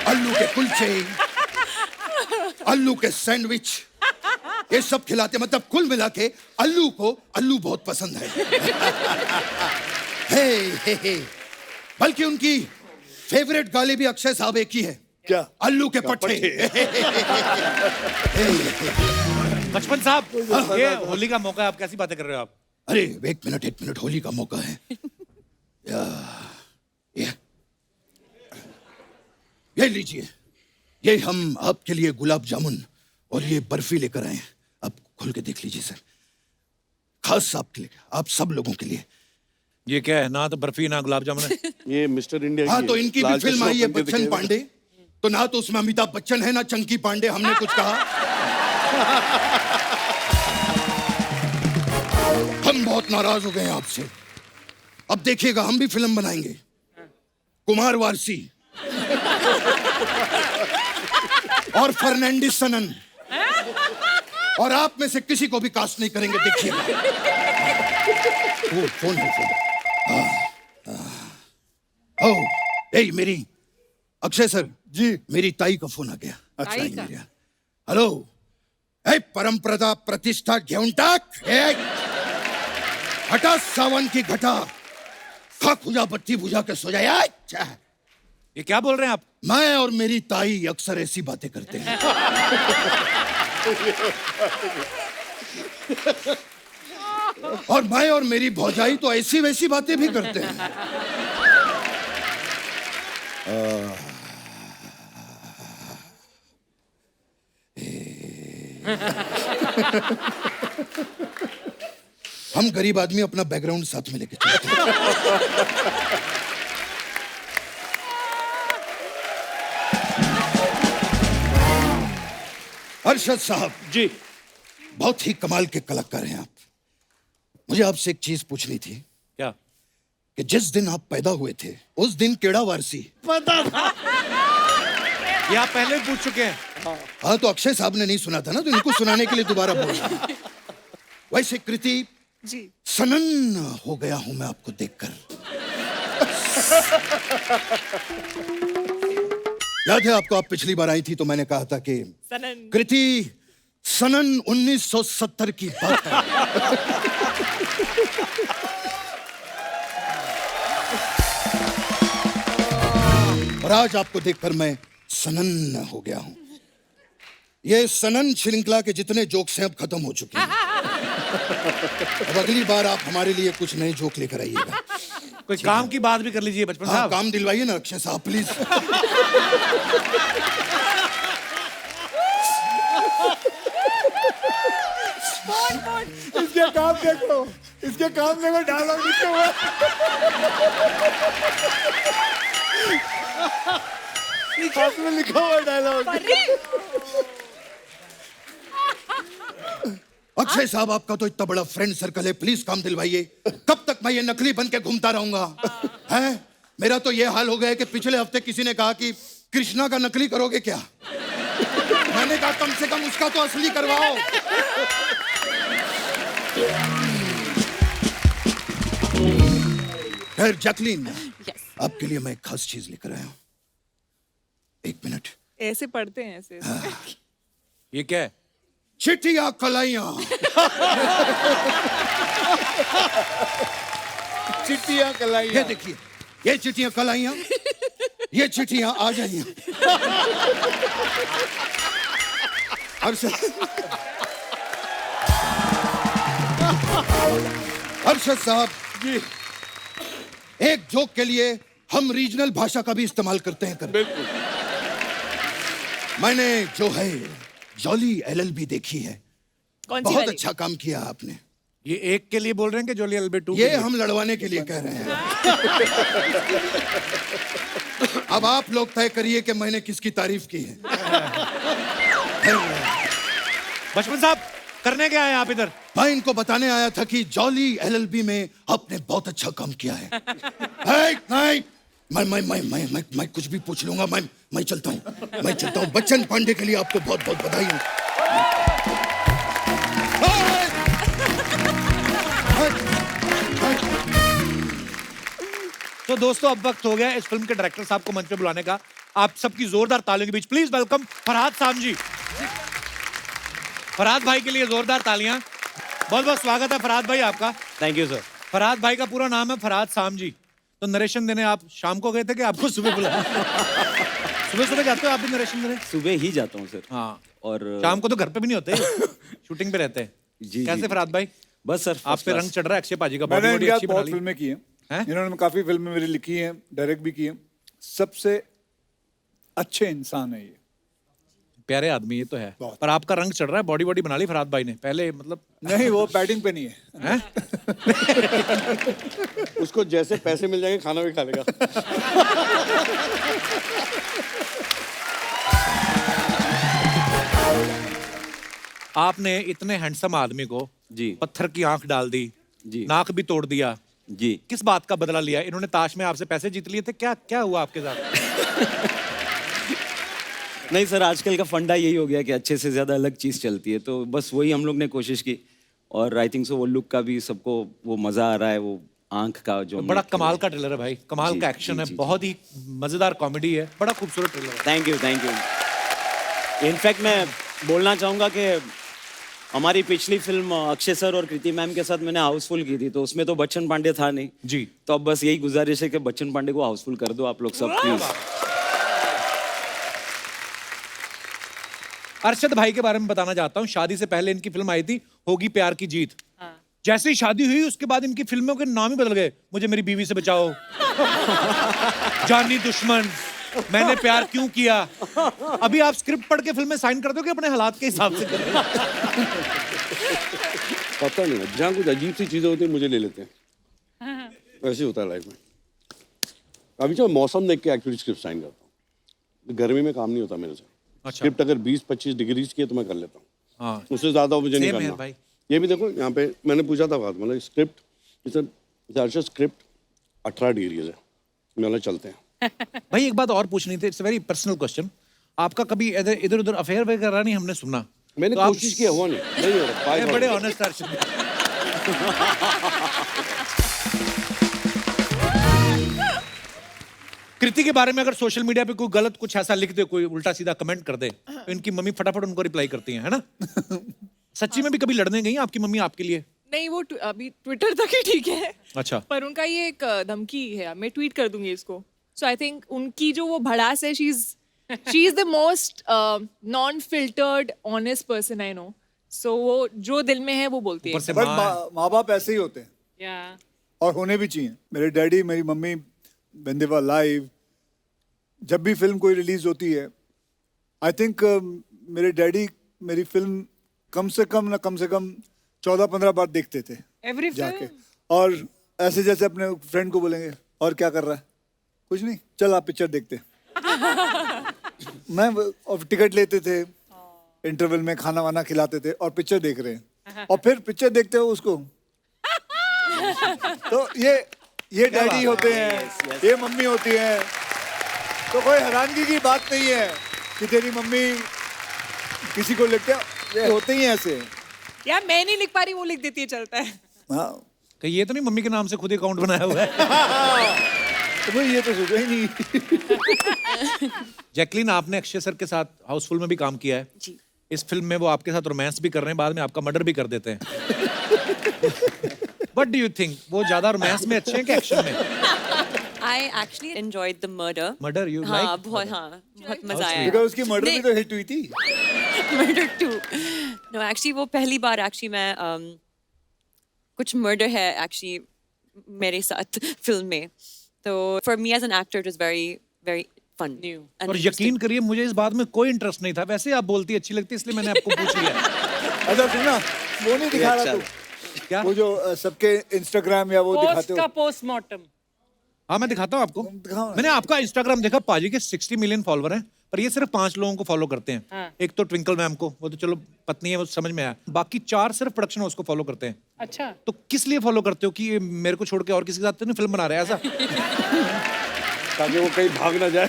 आलू के कुलचे, आलू के सैंडविच, ये सब खिलाते। मतलब कुल मिला के अल्लू को आलू बहुत पसंद है। हे। बल्कि उनकी फेवरेट गाली भी अक्षय साहब एक ही है। क्या? आलू के पट्टे। बचपन साहब, ये होली का मौका है, आप कैसी बातें कर रहे हो आप? अरे एक मिनट, होली का मौका है। ये लीजिए, ये हम आपके लिए गुलाब जामुन और ये बर्फी लेकर आए हैं। आप खोल के देख लीजिए सर, खास आपके लिए, आप सब लोगों के लिए। ये क्या है? ना तो बर्फी ना गुलाब जामुन है। ये मिस्टर इंडिया हाँ, की तो है। इनकी भी लाल फिल्म चश्मा आई है पहन के बच्चन दिखेगा। पांडे, तो ना तो उसमें अमिताभ बच्चन है ना चंकी पांडे। हमने कुछ कहा? हम बहुत नाराज हो गए हैं आपसे। अब देखिएगा हम भी फिल्म बनाएंगे, कुमार वारसी और फर्नांडिस सनन, और आप में से किसी को भी कास्ट नहीं करेंगे। देखिएगा। ओ, फोन है, फोन। ओ, ए मेरी अक्षय सर जी, मेरी ताई का फोन आ गया। अच्छा, ताई का? हेलो, ए परंपरा प्रतिष्ठा घेऊन टाक, हटा सावन की घटा, खा खुजा बत्ती बुझा के सो जाए। अच्छा, ये क्या बोल रहे हैं आप? मैं और मेरी ताई अक्सर ऐसी बातें करते हैं। और मैं और मेरी भौजाई तो ऐसी वैसी बातें भी करते हैं। हम गरीब आदमी अपना बैकग्राउंड साथ में लेके चलते हैं। अरशद साहब जी, बहुत ही कमाल के कलाकार हैं आप। मुझे आपसे एक चीज पूछनी थी क्या? कि जिस दिन आप पैदा हुए थे उस दिन केड़ा वारसी? ये आप पहले भी पूछ चुके हैं। हाँ, तो अक्षय साहब ने नहीं सुना था ना, तो इनको सुनाने के लिए दोबारा बोला। वैसे कृति जी। सनन हो गया हूं मैं आपको देखकर। याद है आपको, आप पिछली बार आई थी तो मैंने कहा था कि सनन। कृति सनन 1970 की बात है। और आज आपको देखकर मैं सनन हो गया हूं। ये सनन श्रृंखला के जितने जोक्स हैं अब खत्म हो चुके हैं। अब अगली बार आप हमारे लिए कुछ नए जोक लेकर आइएगा। कोई काम की बात भी कर लीजिए बचपन हाँ, साहब। काम दिलवाइए ना अक्षय साहब, प्लीज। इसके काम देखो, इसके काम देखो, डायलॉग लिखे हुए। हाथ में लिखा हुआ डायलॉग। अक्षय साहब, आपका तो इतना बड़ा फ्रेंड सर्कल है, प्लीज काम दिलवाइए। कब तक मैं ये नकली बन के घूमता रहूंगा? हैं? मेरा तो ये हाल हो गया है कि पिछले हफ्ते किसी ने कहा कि कृष्णा का नकली करोगे क्या? मैंने कहा कम से कम उसका तो असली करवाओ। खैर जैकलीन, आपके लिए मैं एक खास चीज लेकर आया हूं। एक मिनट। ऐसे पढ़ते हैं ऐसे। ये क्या है? चिटिया कलाइयां। चिट्टियां कलाई। ये देखिए, ये चिटिया कलाइयां, ये चिट्ठियां आ जाइए। अरशद साहब जी एक जोक के लिए हम रीजनल भाषा का भी इस्तेमाल करते हैं। बिल्कुल। मैंने जो है जॉली एलएलबी देखी है। कौन सी बहुत वाली? अच्छा काम किया आपने। ये एक के लिए बोल रहे हैं कि जोली एलबी 2 ये हम लड़वाने के लिए कह रहे हैं। अब आप लोग तय करिए कि मैंने किसकी तारीफ की है। बचपन साहब करने क्या है आप इधर? मैं इनको बताने आया था कि जॉली एलएलबी में आपने बहुत अच्छा काम किया है। नहीं, मैं कुछ भी पूछ लूंगा। मैं चलता हूँ। बच्चन पांडे के लिए आपको बहुत बहुत बधाई। तो दोस्तों अब वक्त हो गया इस फिल्म के डायरेक्टर साहब को मंच पे बुलाने का। आप सबकी जोरदार तालियों के बीच प्लीज वेलकम फरहाद साम जी। फरहाद भाई के लिए जोरदार तालियां। बहुत बहुत स्वागत है फरहाद भाई आपका। Thank you sir. फरहाद भाई का पूरा नाम है फरहाद साम जी। तो नरेशन देने आप शाम को गए थे कि आपको सुबह बुलाया? सुबह जाते हो आप भी नरेशन देने? सुबह ही जाता हूँ सर। हाँ, और शाम को तो घर पे भी नहीं होते, शूटिंग पे रहते हैं। जी, कैसे जी। फरहाद भाई? बस सर आप पे रंग चढ़ रहा है अक्षय पाजी का। मैंने बॉडी इनके साथ अच्छी बना बहुत ली। फिल्में की हैं। हैं? इन्होंने काफी फिल्में मेरी लिखी हैं, डायरेक्ट भी की हैं। सबसे अच्छे इंसान है ये। प्यारे आदमी ये तो है। बहुत। पर आपका रंग चढ़ रहा है, बॉडी बना ली फरहाद भाई ने पहले, मतलब नहीं, वो बैटिंग पे नहीं है। हैं? उसको जैसे पैसे मिल जाएंगे खाना भी खा लेगा। आपने इतने हैंडसम आदमी को जी पत्थर की आंख डाल दी, जी नाक भी तोड़ दिया। जी। किस बात का बदला लिया? इन्होंने ताश में आपसे पैसे जीत लिए थे, क्या क्या हुआ आपके साथ? नहीं सर, आजकल का फंडा यही हो गया कि अच्छे से ज्यादा अलग चीज चलती है, तो बस वही हम लोग ने कोशिश की। और आई थिंक सो वो लुक का भी सबको वो मजा आ रहा है, वो आंख का जो बड़ा कमाल का ट्रेलर है भाई, कमाल जी, का एक्शन जी, है, जी, बहुत ही मजेदार कॉमेडी है, बड़ा खूबसूरत ट्रेलर है। Thank you. इनफैक्ट मैं बोलना चाहूंगा कि हमारी पिछली फिल्म अक्षय सर और कृति मैम के साथ मैंने हाउसफुल की थी, तो उसमें तो बच्चन पांडे था नहीं जी। तो अब बस यही गुजारिश है कि बच्चन पांडे को हाउसफुल कर दो आप लोग सब प्लीज। अरशद भाई के बारे में बताना चाहता हूँ। शादी से पहले इनकी फिल्म आई थी होगी प्यार की जीत। जैसे ही शादी हुई उसके बाद इनकी फिल्मों के नाम ही बदल गए। मुझे मेरी बीवी से बचाओ, जानी दुश्मन, मैंने प्यार क्यों किया। अभी आप स्क्रिप्ट पढ़ के फिल्में साइन कर दो कि अपने हालात के हिसाब से कर दो? पता नहीं, जहाँ कुछ अजीब सी चीजें होती हैं मुझे ले लेते हैं। ऐसे होता है लाइफ में। अभी जो मौसम देख के एक्चुअली स्क्रिप्ट साइन करता हूँ। गर्मी में काम नहीं होता मेरे से। अच्छा। स्क्रिप्ट अगर 20-25 डिग्रीज की है तो मैं कर लेता हूँ। हाँ। उससे ज्यादा मुझे नहीं Same है करना भाई। ये भी देखो यहाँ पे मैंने पूछा था बात, मतलब स्क्रिप्ट स्क्रिप्ट 18 डिग्री है, मैंने चलते हैं। भाई एक बात और पूछनी थी, इट्स वेरी पर्सनल क्वेश्चन। आपका कभी इधर उधर अफेयर वगैरह नहीं हमने सुना? मैंने तो आप- कोशिश किया, हुआ नहीं हो रहा। ये बड़े ऑनेस्ट अर्शद। कृति के बारे में अगर सोशल मीडिया पे कोई गलत कुछ ऐसा लिख दे, कोई उल्टा सीधा कमेंट कर दे, तो इनकी मम्मी फटाफट उनको रिप्लाई करती हैं, है ना? सच्ची में भी कभी लड़ने गई आपकी मम्मी आपके लिए? नहीं, वो अभी ट्विटर तक ही ठीक है। अच्छा। पर उनका ये एक धमकी है, मैं ट्वीट कर दूंगी इसको। सो आई थिंक उनकी जो वो भड़ास है, she is the most non filtered honest person I know. So वो जो दिल में है वो बोलती है। ऊपर से बट माँ माँ बाप ऐसे ही होते हैं Yeah. और होने भी चाहिए। मेरे डैडी, मेरी mummy, when they were alive, जब भी फिल्म कोई रिलीज होती है, आई थिंक मेरे डैडी मेरी फिल्म कम से कम 14-15 बार देखते थे Every जाके। film. और ऐसे जैसे अपने फ्रेंड को बोलेंगे और क्या कर रहा है, कुछ नहीं, चल आप पिक्चर देखते। मैं और टिकट लेते थे, इंटरवल में खाना वाना खिलाते थे और पिक्चर देख रहे हैं। और फिर पिक्चर देखते हो उसको तो ये डैडी होते हैं, ये मम्मी होती है। तो कोई हैरानगी की बात नहीं है कि तेरी मम्मी किसी को लिखते ये होते ही हैं ऐसे। यार मैं नहीं लिख पा रही, वो लिख देती है, चलता है। हाँ, कि ये तो नहीं मम्मी के नाम से खुद ही अकाउंट बनाया हुआ है? तो भाई ये तो सोचा ही नहीं। जैकलीन, आपने अक्षय सर के साथ हाउसफुल में भी काम किया है जी। इस फिल्म में वो आपके साथ रोमांस भी कर रहे हैं, बाद में आपका मर्डर भी कर देते हैं। What do you think? वो ज्यादा रोमांस में अच्छे हैं कि एक्शन में? I I actually enjoyed the murder. Murder, you हाँ, like बहुत मजा आया. बिकॉज उसकी मर्डर भी तो हिट हुई थी. Murder 2. No, actually वो पहली बार actually मैं कुछ murder है actually मेरे साथ फिल्म में. तो for me as an actor it was very very fun. New. and और interesting. यकीन करिए मुझे इस बात में कोई इंटरेस्ट नहीं था, वैसे आप बोलती अच्छी लगती इसलिए मैंने आपको पूछ लिया. अच्छा सुनना, वो नहीं दिखा रहा तू. क्या? वो जो सबके इंस्टाग्राम या वो पोस्ट दिखाते का हो. पोस्टमार्टम. हाँ मैं दिखाता हूँ आपको. दिखाओ ना. मैंने आपका इंस्टाग्राम देखा, पाजी के 60 मिलियन फॉलोवर हैं, पर ये सिर्फ 5 लोगों को फॉलो करते हैं. हाँ. एक तो ट्विंकल मैम को, वो तो चलो पत्नी है, वो समझ में आया. बाकी 4 सिर्फ प्रोडक्शन हाउस को फॉलो करते हैं. अच्छा. तो किस लिए फॉलो करते हो कि ये मेरे को छोड़ के और किसी के साथ तो नहीं फिल्म बना रहे हैं ऐसा? ताकि वो कहीं भाग ना जाए.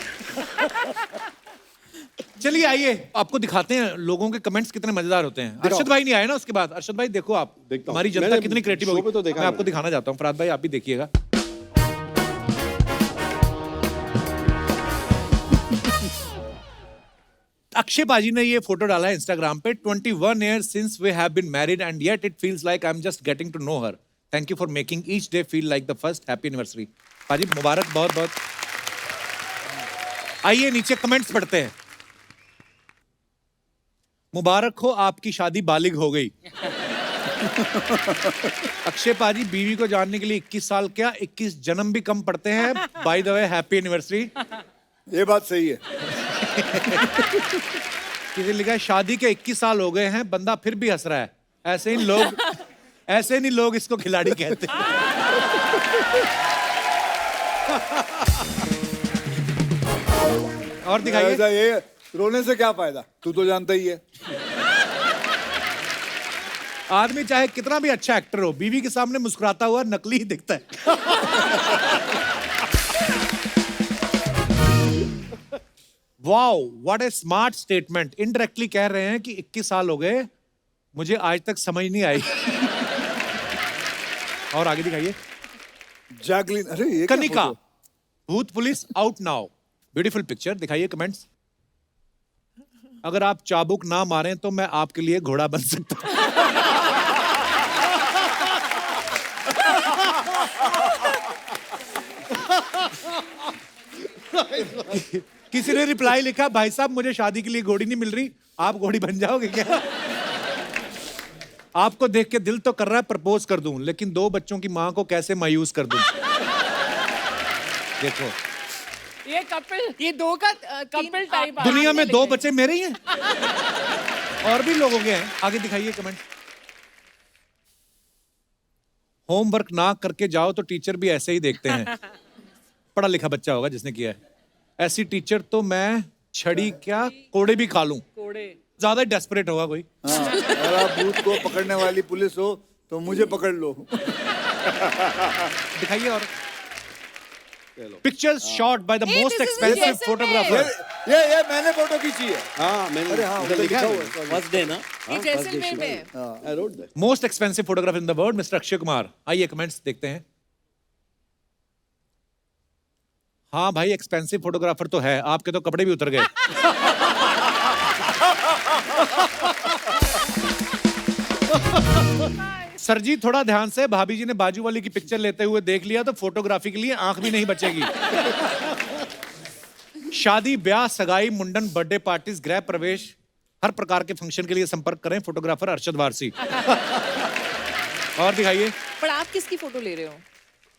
चलिए आइए आपको दिखाते हैं लोगों के कमेंट्स कितने मजेदार होते हैं. अरशद भाई नहीं आए ना उसके बाद. अरशद भाई देखो आप, देखता हूँ. हमारी जनता मैंने कितनी क्रिएटिव शो होगी. पे तो देखा मैं आपको मैंने. दिखाना चाहता हूँ. फराद भाई आप भी देखिएगा. अक्षय पाजी ने ये फोटो डाला है इंस्टाग्राम पे. 21 years since we have been married and yet it feels like I'm just getting to know her. Thank you for making each day feel like the first happy anniversary. पाजी मुबारक बहुत बहुत. आइए नीचे comments पढ़ते हैं. मुबारक हो आपकी शादी बालिग हो गई. अक्षय पाजी बीवी को जानने के लिए 21 साल क्या 21 जन्म भी कम पड़ते हैं. By the way happy anniversary. ये बात सही है. किसी ने लिखा है शादी के 21 साल हो गए हैं, बंदा फिर भी हंस रहा है. ऐसे नहीं लोग इसको खिलाड़ी कहते हैं. और दिखाइए. ऐसा ये रोने से क्या फायदा, तू तो जानता ही है. आदमी चाहे कितना भी अच्छा एक्टर हो, बीवी के सामने मुस्कुराता हुआ नकली ही दिखता है. Wow what A smart statement. Indirectly कह रहे हैं कि 21 साल हो गए, मुझे आज तक समझ नहीं आई. और आगे दिखाइए. जैकलिन, अरे ये क्या कनिका, फोटो? भूत police out now. Beautiful picture. दिखाइए कमेंट्स. अगर आप चाबुक ना मारें तो मैं आपके लिए घोड़ा बन सकता हूं. किसी ने रिप्लाई लिखा, भाई साहब मुझे शादी के लिए घोड़ी नहीं मिल रही, आप घोड़ी बन जाओगे क्या? आपको देख के दिल तो कर रहा है प्रपोज कर दूं, लेकिन 2 बच्चों की मां को कैसे मायूस कर दूं. देखो ये कपिल, ये 2 का कपिल टाइप. दुनिया में 2 बच्चे मेरे ही हैं और भी लोगों के हैं. आगे दिखाइए कमेंट. होमवर्क ना करके जाओ तो टीचर भी ऐसे ही देखते हैं. पढ़ा लिखा बच्चा होगा जिसने किया है. ऐसी टीचर तो मैं छड़ी क्या कोड़े भी खा लूं. कोड़े. ज्यादा डेस्परेट होगा कोई. हाँ, अगर आप भूत को पकड़ने वाली पुलिस हो तो मुझे पकड़ लो. दिखाइए. और pictures shot by the most expensive photographer. ये मैंने फोटो खींची है. हाँ मैंने अरे हाँ, उधर लिखा हुआ है. फर्स्ट डे ना. ये जैसलमेर में है. I wrote that. Most expensive photographer in the world mister Akshay Kumar. आइए कमेंट्स देखते हैं. हाँ भाई एक्सपेंसिव फोटोग्राफर तो है, आपके तो कपड़े भी उतर गए. सर जी थोड़ा ध्यान से, भाभी जी ने बाजू वाली की पिक्चर लेते हुए देख लिया तो फोटोग्राफी के लिए आंख भी नहीं बचेगी. शादी, ब्याह, सगाई, मुंडन, बर्थडे पार्टीज, गृह प्रवेश, हर प्रकार के फंक्शन के लिए संपर्क करें फोटोग्राफर अरशद वारसी. और दिखाइए. पर आप किसकी फोटो ले रहे हो?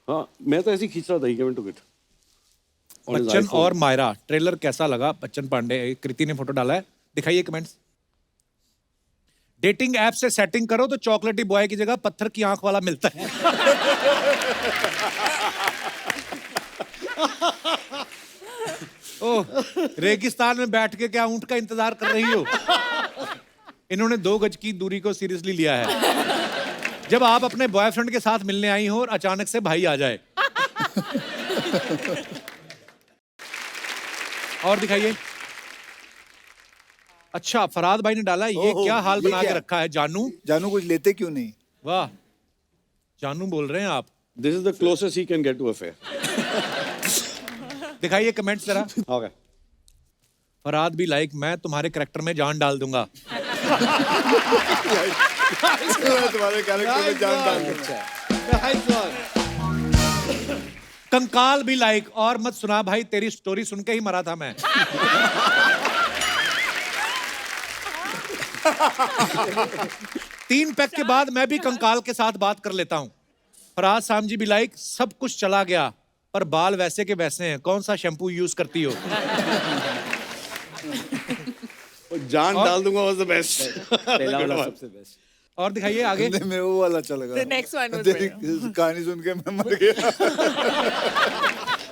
हाँ मैं तो ऐसे ही खींच रहा था. He came and took it. On his Bachchan iPhone. और मायरा ट्रेलर कैसा लगा? बच्चन पांडे, कृति ने फोटो डाला है. दिखाइए कमेंट्स. डेटिंग ऐप से सेटिंग करो तो चॉकलेटी बॉय की जगह पत्थर की आंख वाला मिलता है. ओह, रेगिस्तान में बैठ के क्या ऊंट का इंतजार कर रही हो? इन्होंने 2 गज की दूरी को सीरियसली लिया है. जब आप अपने बॉयफ्रेंड के साथ मिलने आई हो और अचानक से भाई आ जाए. और दिखाइए. अच्छा फराद भाई ने डाला. ये ओहो, क्या हाल ये बना के क्या? रखा है जानू. जानू कुछ लेते क्यों नहीं? वाह, जानू बोल रहे हैं आप. This is the closest he can get to a fair. दिखाइए कमेंट्स जरा. Okay. फराद भी लाइक मैं तुम्हारे कैरेक्टर में जान डाल दूंगा. तुम्हारे कैरेक्टर में जान डाल दूंगा. कंकाल भी लाइक। और मत सुना भाई, तेरी स्टोरी सुन के ही मरा था मैं। 3 पैक के बाद मैं भी कंकाल के साथ बात कर लेता हूं। फराज सामजी भी लाइक, सब कुछ चला गया पर बाल वैसे के वैसे हैं, कौन सा शैम्पू यूज करती हो? जान डाल दूंगा, was the best. पहला वाला सबसे बेस्ट। और दिखाइए आगे। नहीं, मेरे वो वाला चलेगा। The next one was तेरी कहानी सुन के मैं मर गया।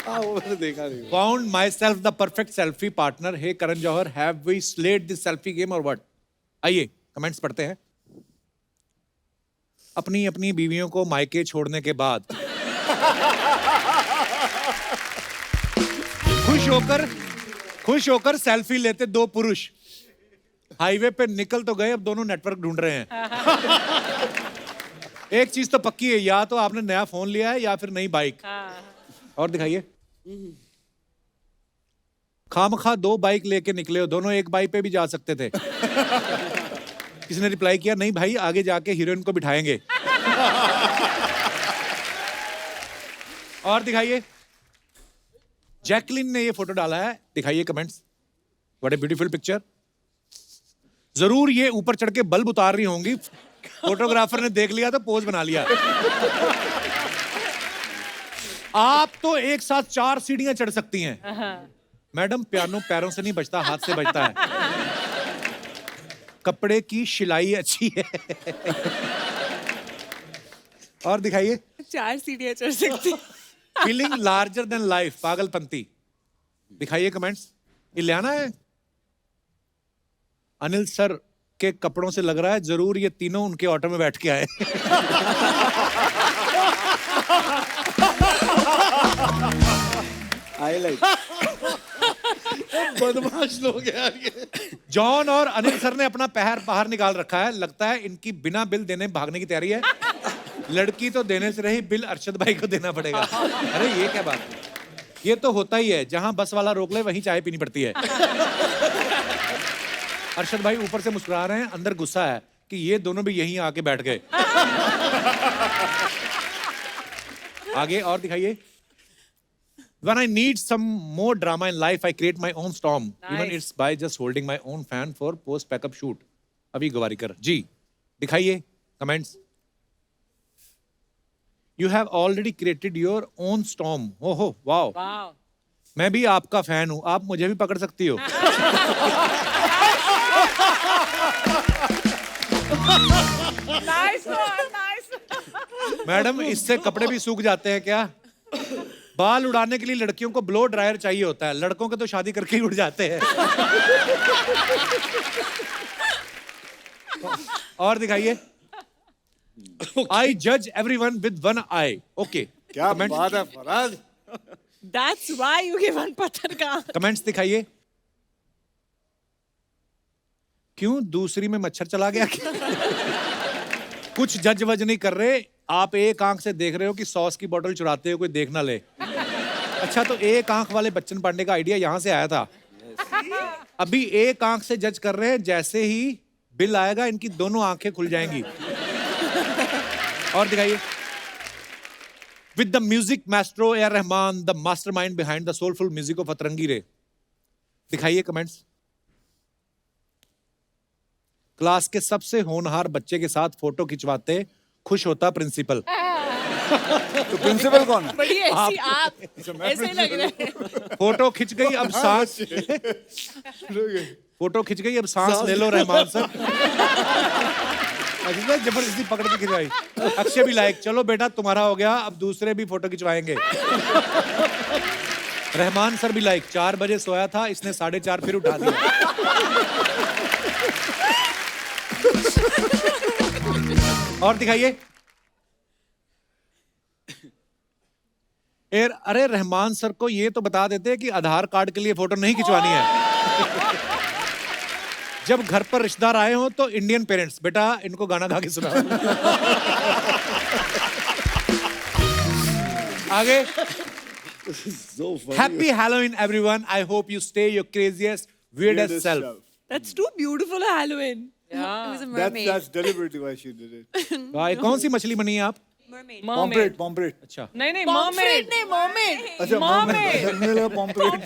हाँ, वो मैंने देखा नहीं। Found myself the perfect selfie partner. Hey Karan Johar, have we slayed this selfie game or what? आइए कमेंट्स पढ़ते हैं। अपनी अपनी बीवियों को मायके छोड़ने के बाद खुश होकर सेल्फी लेते 2 पुरुष हाईवे पे निकल तो गए, अब दोनों नेटवर्क ढूंढ रहे हैं। एक चीज तो पक्की है, या तो आपने नया फोन लिया है या फिर नई बाइक। और दिखाइए। खामखा 2 बाइक लेके निकले हो, दोनों एक बाइक पे भी जा सकते थे। किसी ने रिप्लाई किया, नहीं भाई आगे जाके हीरोइन को बिठाएंगे। और दिखाइए। जैकलिन ने ये फोटो डाला है, दिखाइए comments. What a beautiful picture. जरूर ये ऊपर चढ़ के बल्ब उतार रही होंगी, फोटोग्राफर ने देख लिया तो पोज बना लिया। आप तो एक साथ 4 सीढ़ियां चढ़ सकती हैं। मैडम, पियानो पैरों से नहीं बजता, हाथ से बजता है। कपड़े की सिलाई अच्छी है। और दिखाइए। 4 सीढ़ियां चढ़ सकती। Feeling larger than life, Pagalpanti. दिखाइए कमेंट्स। इलियाना है। अनिल सर के कपड़ों से लग रहा है जरूर ये तीनों उनके ऑटो में बैठ के आए। I like. बदमाश लोग यार ये। जॉन और अनिल सर ने अपना पैर बाहर निकाल रखा है, लगता है इनकी बिना बिल देने भागने की तैयारी है। लड़की तो देने से रही, बिल अरशद भाई को देना पड़ेगा। अरे ये क्या बात है, ये तो होता ही है, जहां बस वाला रोक ले वहीं चाय पीनी पड़ती है। अरशद भाई ऊपर से मुस्कुरा रहे हैं, अंदर गुस्सा है कि ये दोनों भी यहीं आके बैठ गए। आगे और दिखाइए। When I need some more drama in life, I create my own storm. Even it's by just holding my own fan for post backup shoot. अभी गवारीकर जी, दिखाइए comments. You have already created your own storm. ओहो wow. मैं भी आपका fan हूं, आप मुझे भी पकड़ सकती हो। Nice one, nice. मैडम, इससे कपड़े भी सूख जाते हैं क्या? बाल उड़ाने के लिए लड़कियों को ब्लो ड्रायर चाहिए होता है, लड़कों के तो शादी करके ही उड़ जाते हैं। और दिखाइए। I judge everyone with one eye. Okay. क्या बात है Faraz. That's why you give one पत्थर का। कमेंट्स दिखाइए। क्यों दूसरी में मच्छर चला गया? कुछ जज वज नहीं कर रहे, आप एक आंख से देख रहे हो कि सॉस की बोतल चुराते हो कोई देख ना ले। अच्छा, तो एक आंख वाले बच्चन पांडे का आइडिया यहां से आया था। अभी एक आंख से जज कर रहे हैं, जैसे ही बिल आएगा इनकी दोनों आंखें खुल जाएंगी। और दिखाइए। With the music maestro A R Rahman, the mastermind behind the soulful music of अतरंगी रे। दिखाइए कमेंट्स। क्लास के सबसे होनहार बच्चे के साथ फोटो खिंचवाते खुश होता प्रिंसिपल। तो प्रिंसिपल कौन है? बड़ी ऐसी आप ऐसे लग रहे हैं। फोटो खिंच गई, अब सांस। फोटो खिंच गई, अब सांस ले लो रहमान सर। जबरदस्ती पकड़ के खिंचवाई। अक्षय भी लाइक, चलो बेटा तुम्हारा हो गया, अब दूसरे भी फोटो खिंचवाएंगे। रहमान सर भी लाइक, 4 बजे सोया था, इसने 4:30 फिर उठा दिया। और दिखाइए। अरे रहमान सर को ये तो बता देते कि आधार कार्ड के लिए फोटो नहीं खिंचवानी है। जब घर पर रिश्तेदार आए हो तो इंडियन पेरेंट्स, बेटा इनको गाना गा के सुना। आगे। Happy Halloween everyone, I hope you stay your craziest weirdest self. That's too beautiful a Halloween. It was a That's mermaid. deliberately why she did it. भाई कौन सी मछली बनी है आप? Mermaid. पॉम्परेट पॉम्परेट अच्छा नहीं नहीं Pomfret मर्मेड नहीं, mermaid. अच्छा Mermaid. मुझे लगा पॉम्परेट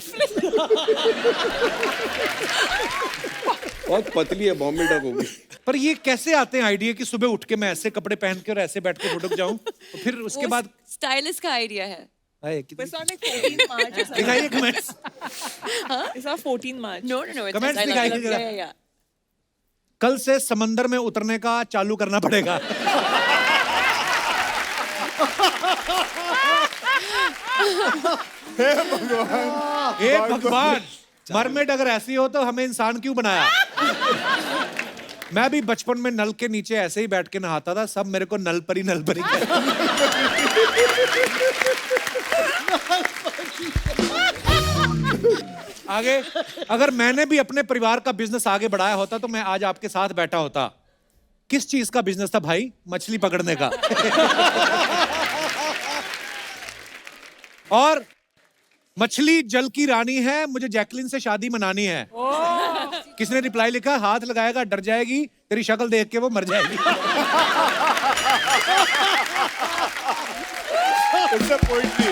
बहुत पतली है, बॉम्बे डक होगी। पर ये कैसे आते हैं आइडिया कि सुबह उठ के मैं ऐसे कपड़े पहन के और ऐसे बैठ के फुटक जाऊं, तो फिर उसके बाद स्टाइलिस्ट का आइडिया है। हाय, कितनी- It's on like 14 March or something. दिखाइए comments. It's on 14 March. No, no, no. It's Comments I love दिखाइए it. जरा। Yeah, yeah. कल से समंदर में उतरने का चालू करना पड़ेगा। हे भगवान, मरमेड अगर ऐसी हो तो हमें इंसान क्यों बनाया? मैं भी बचपन में नल के नीचे ऐसे ही बैठ के नहाता था, सब मेरे को नल परी कहते। आगे अगर मैंने भी अपने परिवार का बिजनेस आगे बढ़ाया होता तो मैं आज आपके साथ बैठा होता। किस चीज का बिजनेस था भाई? मछली पकड़ने का। और मछली जल की रानी है, मुझे जैकलिन से शादी मनानी है। किसने रिप्लाई लिखा? हाथ लगाएगा डर जाएगी, तेरी शक्ल देख के वो मर जाएगी। इट्स अ पोएट्री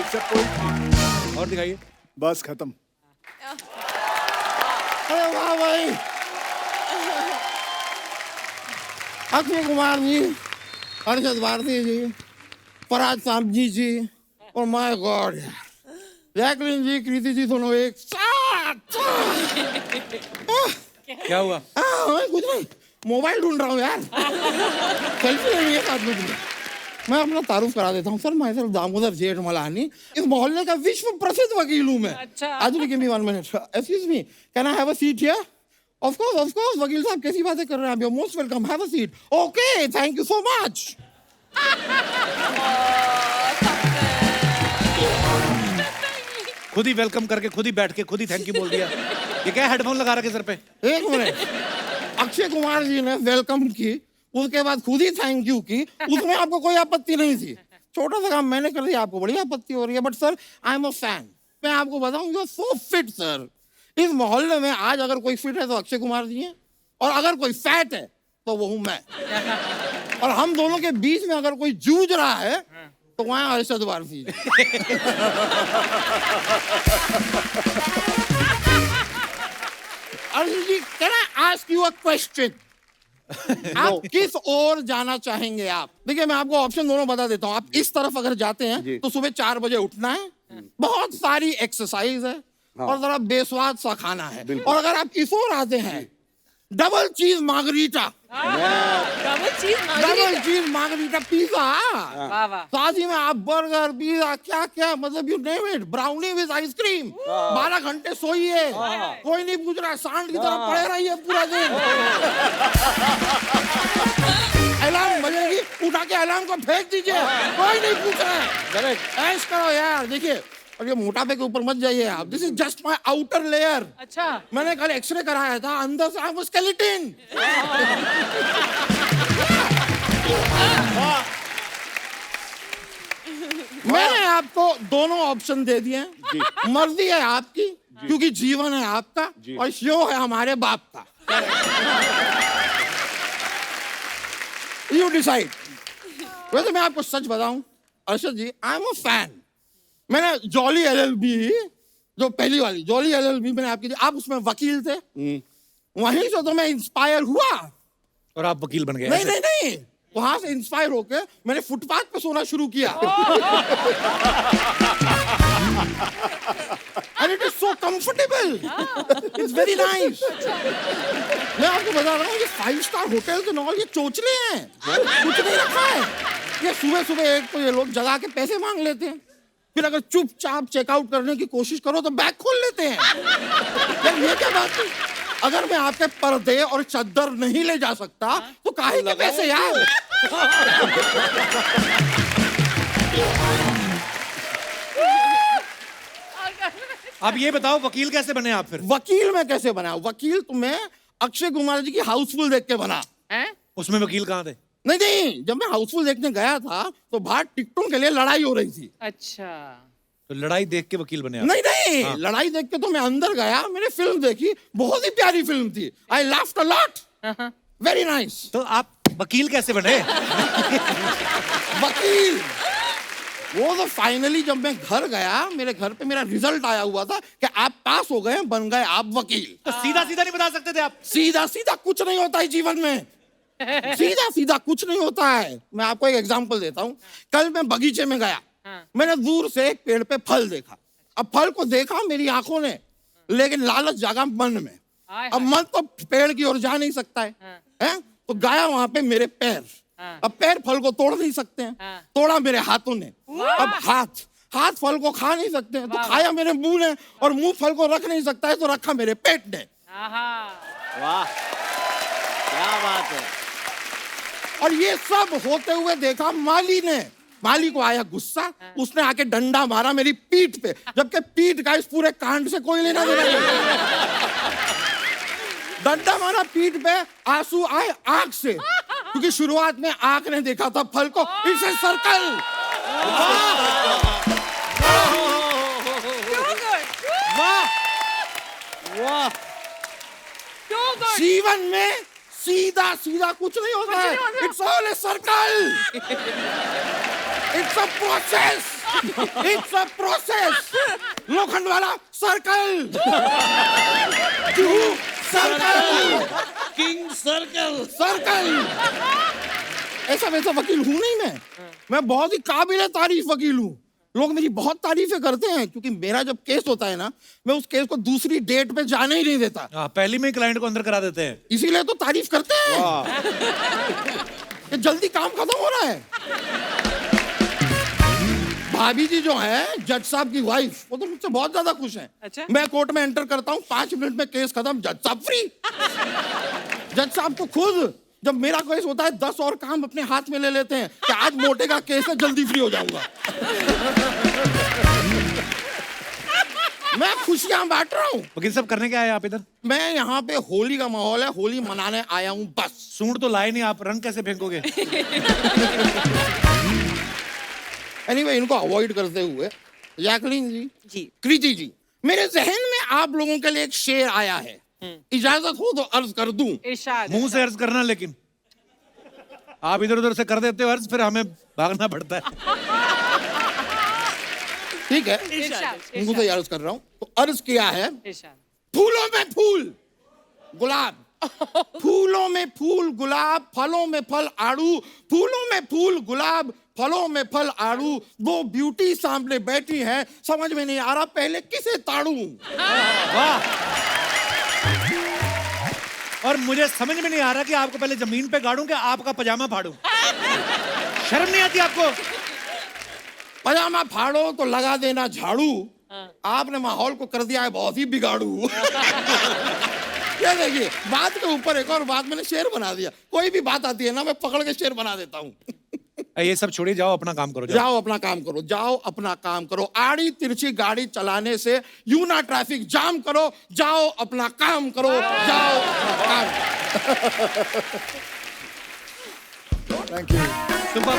और दिखाइए। बस खत्म। अरे वाह भाई, अक्षय कुमार जी, अरशद भारती जी, फरहाद सामजी जी और माय गॉड जैकलिन जी, कृति जी, दोनों एक साथ। क्या हुआ? कुछ नहीं, मोबाइल ढूंढ रहा हूँ यार। सेल्फी लेनी है साथ में। मैं अपना तारुफ करा देता हूँ सर, मैं सर दामोदर जेठमलानी, इस मोहल्ले का विश्व प्रसिद्ध वकील हूँ मैं। अच्छा। आदमी give me 1 minute। Excuse me, can I have a seat here? Of course वकील साहब, कैसी बातें कर रहे हैं आप? You most welcome, have a seat. Okay, thank you so much. खुद ही वेलकम करके खुद ही बैठ के खुद ही थैंक यू बोल दिया। ये क्या हेडफोन लगा रखे सर पे? 1 मिनट, अक्षय कुमार जी ने वेलकम की, उसके बाद खुद ही थैंक यू की, उसमें आपको कोई आपत्ति नहीं थी। छोटा सा काम मैंने कर दिया, आपको बड़ी आपत्ति हो रही है। But sir, I am a fan. मैं आपको बताऊं, you are so fit sir. इस मोहल्ले में आज अगर कोई फिट है तो अक्षय कुमार जी हैं, और अगर कोई फैट है तो वो हूं मैं। और हम दोनों के बीच में अगर कोई जूझ रहा है तो वहां Arshad Warsi. Arjun ji, can I ask you a question? आप किस ओर जाना चाहेंगे? आप देखिए, मैं आपको ऑप्शन दोनों बता देता हूँ। आप इस तरफ अगर जाते हैं तो सुबह 4 बजे उठना है, बहुत सारी एक्सरसाइज है, और जरा बेस्वाद सा खाना है। और अगर आप इस ओर आते हैं, डबल चीज मार्गरीटा, डबल चीज मार्गरीटा पिज्जा, वाह वाह। साथ ही में आप बर्गर, पिज्जा, क्या क्या, मतलब you name it, brownie with ice cream. 12 घंटे सोइए, कोई नहीं पूछ रहा, सांड की तरह पड़े रहिए पूरा दिन। अलार्म बजेगी, उठा के अलार्म को फेंक दीजिए, कोई नहीं पूछ रहा है। ऐश करो यार। देखिए, और ये मोटापे के ऊपर मत जाइए आप। This is just my outer layer. अच्छा, मैंने मैंने कल एक्सरे कराया था, अंदर से आपको स्केलेटन। मैंने आपको दोनों ऑप्शन दे दिए हैं। मर्जी है आपकी, क्योंकि जीवन है आपका और शो है हमारे बाप का। You decide. वैसे मैं आपको सच बताऊं अरशद जी, आई एम अ फैन। मैंने जॉली एलएलबी, जो पहली वाली जॉली एलएलबी मैंने आपकी दी, आप उसमें वकील थे, वहीं से तो मैं इंस्पायर हुआ। और आप वकील बन गए? नहीं नहीं नहीं, वहां से इंस्पायर होकर मैंने फुटपाथ पे सोना शुरू किया। And it is so comfortable, it's very nice. मैं आपको बता रहा हूँ, ये 5 स्टार होटल के नॉल ये चोचले हैं, कुछ नहीं रखा है। ये सुबह सुबह एक तो ये लोग जगा के पैसे मांग लेते हैं, फिर अगर चुपचाप चेकआउट करने की कोशिश करो तो बैग खोल लेते हैं। यार ये क्या बात है? अगर मैं आपके पर्दे और चद्दर नहीं ले जा सकता तो काहे के पैसे यार? अब ये बताओ, वकील कैसे बने आप फिर? वकील मैं कैसे बना? वकील तो मैं अक्षय कुमार जी की हाउसफुल देख के बना। उसमें वकील कहाँ थे? नहीं नहीं, जब मैं हाउसफुल देखने गया था तो बाहर टिकटों के लिए लड़ाई हो रही थी। अच्छा, तो लड़ाई देख के वकील बने आप? नहीं नहीं, लड़ाई देख के तो मैं अंदर गया, मैंने फिल्म देखी, बहुत ही प्यारी फिल्म थी। I laughed a lot, very nice. तो आप वकील कैसे बने? वकील। वो तो फाइनली जब मैं घर गया, मेरे घर पे मेरा रिजल्ट आया हुआ था कि आप पास हो गए, बन गए आप वकील। तो सीधा सीधा नहीं बता सकते थे आप? सीधा सीधा कुछ नहीं होता है जीवन में। सीधा सीधा कुछ नहीं होता है। मैं आपको एक एग्जांपल देता हूँ। कल मैं बगीचे में गया, मैंने दूर से एक पेड़ पे फल देखा। अब फल को देखा मेरी आंखों ने, लेकिन लालच जागा मन में। अब मन तो पेड़ की ओर जा नहीं सकता है, हैं? तो गया वहां पे मेरे पैर। अब पैर फल को तोड़ नहीं सकते हैं, तोड़ा मेरे हाथों ने। अब हाथ फल को खा नहीं सकते हैं, तो खाया मेरे मुंह ने, और मुंह फल को रख नहीं सकता है, तो रखा मेरे पेट ने। वाह, क्या बात है। और ये सब होते हुए देखा माली ने। माली को आया गुस्सा, उसने आके डंडा मारा मेरी पीठ पे, जबकि पीठ का इस पूरे कांड से कोई लेना देना नहीं। डंडा मारा पीठ पे, आंसू आए आंख से, क्योंकि शुरुआत में आंख ने देखा था फल को। It's a circle. वाह, जीवन में सीधा सीधा कुछ नहीं होता है। It's all a circle. It's a process. It's a process. लोखंड वाला circle, circle, king circle. Circle. ऐसा वैसा वकील हूं नहीं मैं बहुत ही काबिल तारीफ वकील हूँ। लोग मेरी बहुत तारीफें करते हैं, क्योंकि मेरा जब केस होता है ना, मैं उस केस को दूसरी डेट पे जाने ही नहीं देता। पहली में क्लाइंट को अंदर करा देते हैं, इसीलिए तो तारीफ करते हैं कि जल्दी काम खत्म हो रहा है। भाभी जी जो है, जज साहब की वाइफ, वो तो मुझसे बहुत ज्यादा खुश हैं। अच्छा? मैं कोर्ट में एंटर करता हूँ, 5 मिनट में केस खत्म, जज साहब फ्री। जज साहब तो खुद जब मेरा केस होता है 10 और काम अपने हाथ में ले लेते हैं कि आज मोटे का केस है, जल्दी फ्री हो जाऊंगा। मैं खुशियां बांट रहा हूँ। वकील साहब करने क्या आए आप इधर? मैं यहाँ पे होली का माहौल है, होली मनाने आया हूँ बस। सूंड तो लाए नहीं आप, रंग कैसे फेंकोगे? एनीवे, इनको अवॉइड करते हुए, जैकलीन जी। कृति जी, मेरे जहन में आप लोगों के लिए एक शेर आया है। इजाजत हो तो अर्ज कर दूं। इरशाद। मुंह से अर्ज करना, लेकिन आप इधर उधर से कर देते हो अर्ज, फिर हमें भागना पड़ता है। ठीक है, इरशाद। मुंह से अर्ज कर रहा हूं। तो अर्ज किया है, इरशाद। फूलों में फूल गुलाब, फूलों में फूल गुलाब, फलों में फल आड़ू, फूलों में फूल गुलाब, फलों में फल आड़ू, दो ब्यूटी सामने बैठी है, समझ में नहीं आ रहा पहले किसे ताड़ू। वाह। और मुझे समझ में नहीं आ रहा कि आपको पहले जमीन पे गाड़ूं कि आपका पजामा फाड़ूं। शर्म नहीं आती आपको? पजामा फाड़ो तो लगा देना झाड़ू, आपने माहौल को कर दिया है बहुत ही बिगाड़ू। ये देखिए, बात के ऊपर एक और बात, मैंने शेर बना दिया। कोई भी बात आती है ना, मैं पकड़ के शेर बना देता हूँ। ये सब छोड़िए, जाओ अपना काम करो। जाओ अपना काम करो, जाओ अपना काम करो। आड़ी तिरछी गाड़ी चलाने से यूं ना ट्रैफिक जाम करो, जाओ अपना काम करो, जाओ अपना काम। Thank you. सुपर।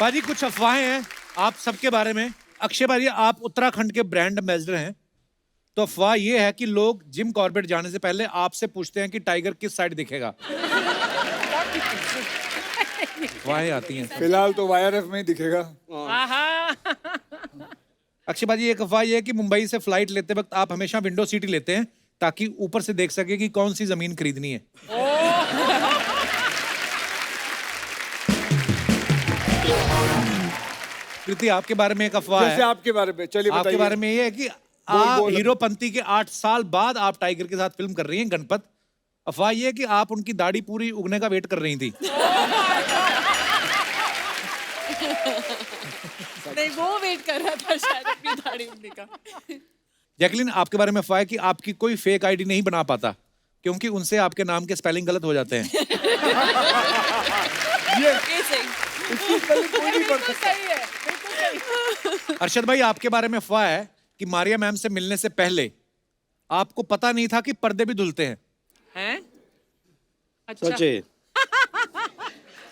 पाजी, कुछ अफवाहें हैं आप सबके बारे में। अक्षय पाजी, आप उत्तराखंड के ब्रांड एम्बेसडर हैं, तो अफवाह ये है कि लोग जिम कॉर्बेट जाने से पहले आपसे पूछते हैं कि टाइगर किस साइड दिखेगा। अफवाहें आती हैं। फिलहाल तो YRF में ही दिखेगा। अक्षय पाजी, एक अफवाह ये है कि मुंबई से फ्लाइट लेते वक्त आप हमेशा विंडो सीट ही लेते हैं ताकि ऊपर से देख सके कि कौन सी जमीन खरीदनी है। कृति, आपके बारे में एक अफवाह जैसे है। आपके बारे में, चलिए आपके बताइए। बारे में ये है कि बोल। हीरोपंती के 8 साल बाद आप टाइगर के साथ फिल्म कर रही हैं, गणपत। अफवाह ये है कि आप उनकी दाढ़ी पूरी उगने का वेट कर रही थी। नहीं, वो वेट कर रहा था शायद अपनी दाढ़ी उगने का। जैकलीन, आपके बारे में अफवाह है कि आपकी कोई फेक आईडी नहीं बना पाता क्योंकि उनसे आपके नाम के स्पेलिंग गलत हो जाते हैं। इसकी स्पेलिंग कोई नहीं पढ़ सकता। सही है, बिल्कुल सही। अरशद भाई, आपके बारे में अफवाह है कि मारिया मैम से मिलने से पहले आपको पता नहीं था कि पर्दे भी धुलते हैं। हैं? अच्छा। सच है,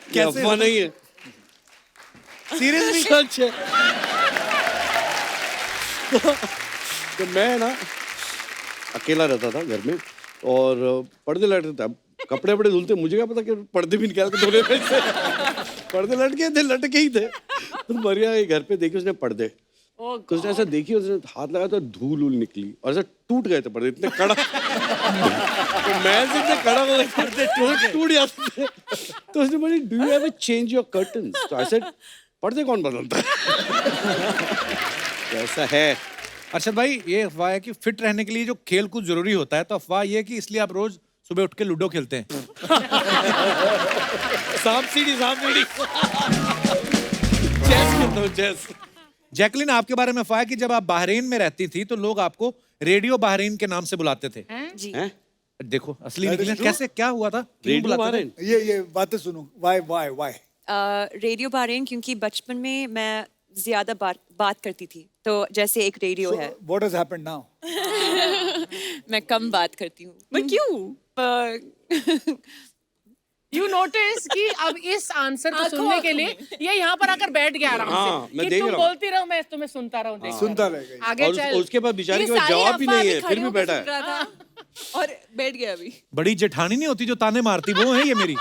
कैसे? अफवाह नहीं है, सीरियसली? सच है। तो मैं ना अकेला रहता था घर में और पर्दे लट रहे थे। कपड़े वपड़े धुलते, मुझे क्या पता कि पर्दे भी निकाल के धोने में से पर्दे लटके ही थे। तो मरिया के घर पे देखी उसने पर्दे, तो उसने ऐसा देखी, उसने हाथ लगाया तो धूल उल निकली और ऐसा टूट गए थे पर्दे, इतने कड़क। तो मैं से इतने कड़क हो गए पर्दे, टूट जाते थे। तो उसने बोली, do you ever change your curtains? तो आई सेड, पर्दे कौन बदलता है? ऐसा है। अरशद भाई, ये अफवाह है कि फिट रहने के लिए जो खेल कूद जरूरी होता है, तो अफवाह ये है कि इसलिए आप रोज सुबह उठ के लूडो खेलते हैं। सांप सीढ़ी चेस खेलता हूँ, चेस। जैकलिन, आपके बारे में अफवाह है कि जब आप बहरीन में रहती थी तो लोग आपको रेडियो बहरीन के नाम से बुलाते थे। जी। देखो असली निकले कैसे, क्या हुआ था? क्यों रेडियो बुलाते थे? बहरीन? ये बातें सुनो, वाई रेडियो बहरीन क्योंकि बचपन में मैं ज्यादा बात करती थी, तो जैसे एक रेडियो है। What has happened now? मैं कम बात करती हूँ। But क्यों? यू नोटिस कि अब इस आंसर को सुनने के लिए ये यहाँ पर आकर बैठ गया आराम हाँ, से मैं कि देख तुम रहा हूँ। बोलती रहो, मैं तुम्हें सुनता रहूं, देखता सुनता रहूं। रहेगा। आगे और चल। उसके बाद बेचारे ये के पास सारी जवाब ही अफवाह नहीं में है, खड़े फिर भी होकर बैठा सुन है। रहा था और बैठ गया अभी। बड़ी जेठानी नहीं होती जो ताने मारती, वो है ये मेरी।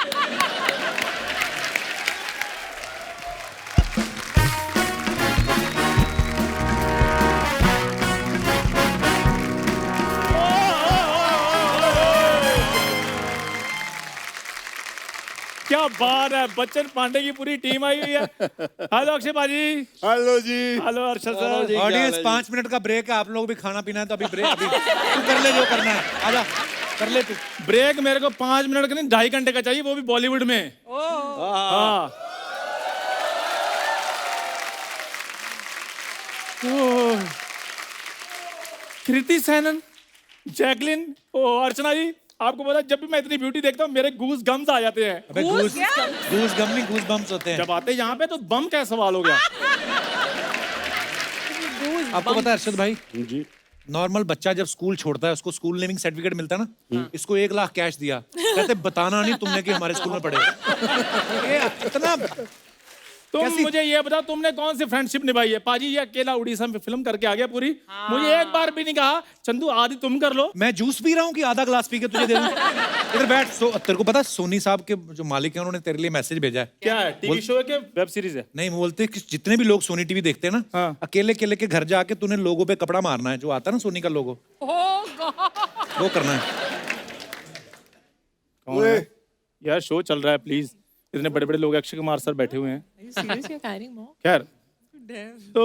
क्या बात है, बच्चन पांडे की पूरी टीम आई हुई है। हेलो अक्षय भाजी। हेलो जी। Hello Arshad sir. Audience 5 minute का ब्रेक है, आप लोग भी खाना पीना है तो अभी ब्रेक, अभी तू कर ले जो करना है, आजा कर ले तू। ब्रेक मेरे को 5 मिनट का नहीं 2.5 घंटे का चाहिए, वो भी बॉलीवुड में। हाँ। कृति सैनन, जैकलिन, ओ अर्चना जी, आपको पता है जब भी मैं इतनी ब्यूटी देखता हूँ मेरे गूज गम्स आ जाते हैं। अबे गूज गम नहीं, गूज बम्स होते हैं। जब आते यहाँ पे तो बम क्या सवाल हो गया। आपको पता है अरशद भाई, जी। नॉर्मल बच्चा जब स्कूल छोड़ता है उसको स्कूल नेमिंग सर्टिफिकेट मिलता है ना, इसको 1 लाख कैश दिया, कहते बताना नहीं तुमने कि हमारे स्कूल में पढ़े। ये इतना तुम मुझे ये बताओ, तुमने कौन सी फ्रेंडशिप निभाई है? पाजी ये अकेला उड़ीसा में फिल्म करके आ गया पूरी। मुझे एक बार भी नहीं कहा चंदू आधी तुम कर लो। मैं जूस पी रहा हूँ कि आधा ग्लास पी के तुझे दे दूं? इधर बैठ। तेरे को पता है सोनी साहब के जो मालिक हैं उन्होंने तेरे लिए मैसेज भेजा है। क्या है, टीवी शो है कि वेब सीरीज है? नहीं, बोलते कि जितने भी लोग सोनी टीवी देखते हैं ना, हाँ। अकेले अकेले के घर जाके तूने लोगों पे कपड़ा मारना है, जो आता है ना सोनी का लोगो, वो करना है। कौन है? यार शो चल रहा है, प्लीज। इतने बड़े बड़े लोग, अक्षय कुमार सर बैठे हुए हैं। खैर, तो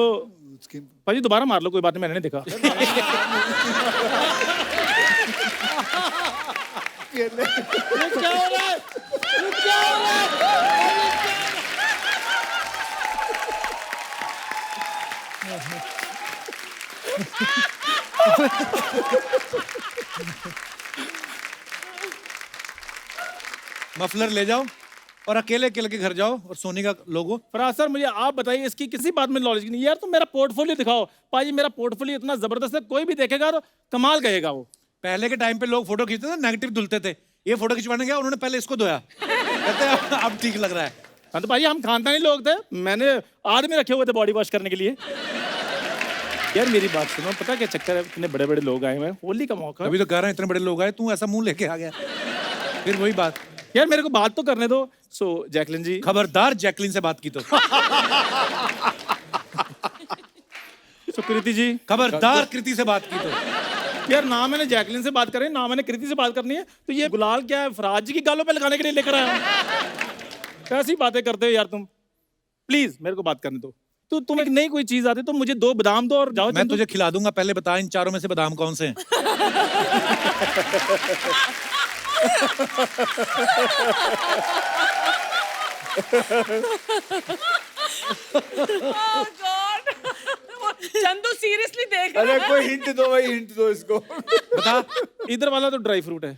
भाजी दोबारा मार लो, कोई बात नहीं, मैंने नहीं देखा। क्या हो रहा है? क्या हो रहा है? मफलर ले जाओ और अकेले अकेले के घर जाओ और सोनी का लोगो। फराज सर मुझे आप बताइए, इसकी किसी बात में नॉलेज नहीं। यार तुम मेरा पोर्टफोलियो दिखाओ। पाजी मेरा पोर्टफोलियो इतना जबरदस्त है, कोई भी देखेगा तो कमाल कहेगा वो। पहले के टाइम पे लोग फोटो खींचते थे, नेगेटिव धुलते थे। ये फोटो खिंचवाने गया, उन्होंने पहले इसको धोया, कहते हैं अब ठीक लग रहा है। हाँ तो भाई हम खानदानी लोग थे, मैंने आदमी रखे हुए थे बॉडी वॉश करने के लिए। यार मेरी बात सुनो, पता क्या चक्कर है, इतने बड़े बड़े लोग आए हुए हैं, होली का मौका। अभी तो कह रहा है इतने बड़े लोग आए, तू ऐसा मुंह लेके आ गया। फिर वही बात। यार मेरे को बात तो करने दो। सो जैकलिन जी, खबरदार जैकलिन से बात की तो। कृति जी, खबरदार कृति से बात की तो। यार ना मैंने जैकलिन से बात करी, ना मैंने कृति से बात करनी है, तो ये गुलाल क्या है, फराज जी की गालों पे लगाने के लिए लेकर आया हूं। कैसी बातें करते हो यार तुम। प्लीज मेरे को बात करने दो। तो तुम एक नई कोई चीज आती तो मुझे 2 बादाम दो और जाओ। मैं तुझे खिला दूंगा, पहले बता इन चारों में से बादाम कौन से हैं? चंदू सीरियसली देख अरे कोई हिंट दो भाई, हिंट दो इसको। बता। इधर वाला तो ड्राई फ्रूट है।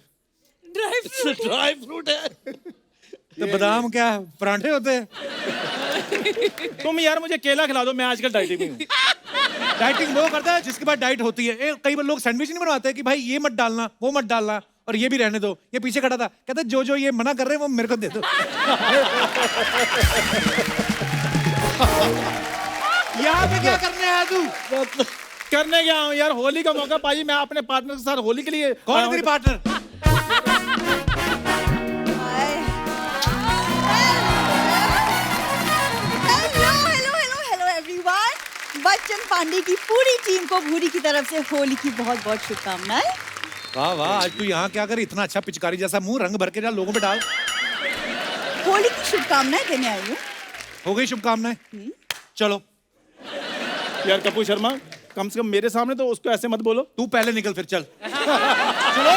ड्राई फ्रूट है तो बादाम क्या परांठे होते हैं? तुम यार मुझे केला खिला दो, मैं आजकल डाइटिंग में हूँ। डाइटिंग वो करता है जिसके बाद डाइट होती है। कई बार लोग सैंडविच नहीं बनवाते कि भाई ये मत डालना, वो मत डालना, और ये भी रहने दो। ये पीछे खड़ा था, कहता जो जो ये मना कर रहे हैं वो मेरे को दे दो। यहाँ पे क्या करने आया तू? करने गया हूँ यार, होली का मौका पाई, मैं अपने पार्टनर के साथ होली के लिए कौन है तेरी partner? Hello everyone. Bachchan Pandey की पूरी टीम को भूरी की तरफ से होली की बहुत बहुत शुभकामनाएं। वाह वाह, आज तू यहाँ क्या कर, इतना अच्छा पिचकारी जैसा मुंह, रंग भर के जा लोगों पे डाल। होली की शुभकामनाएं देने आई हूँ। हो गई शुभकामनाएं? चलो। यार कपूर शर्मा, कम से कम मेरे सामने तो उसको ऐसे मत बोलो। तू पहले निकल फिर चल। चलो।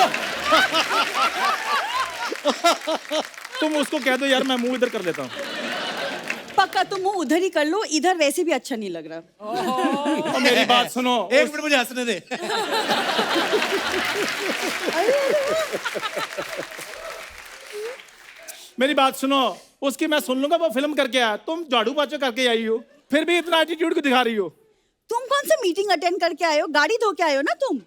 तुम उसको कह दो यार, मैं मुंह इधर कर लेता हूँ। पक्का तुम मुंह उधर ही कर लो, इधर वैसे भी अच्छा नहीं लग रहा। और मेरी बात सुनो, एक मिनट मुझे हंसने दे। मेरी बात सुनो, उसकी मैं सुन लूंगा, वो फिल्म करके आया, तुम झाड़ू पोछा करके आई हो, फिर भी इतना एटीट्यूड क्यों दिखा रही हो? तुम कौन सा मीटिंग अटेंड करके आए हो? गाड़ी धो के आए हो ना तुम।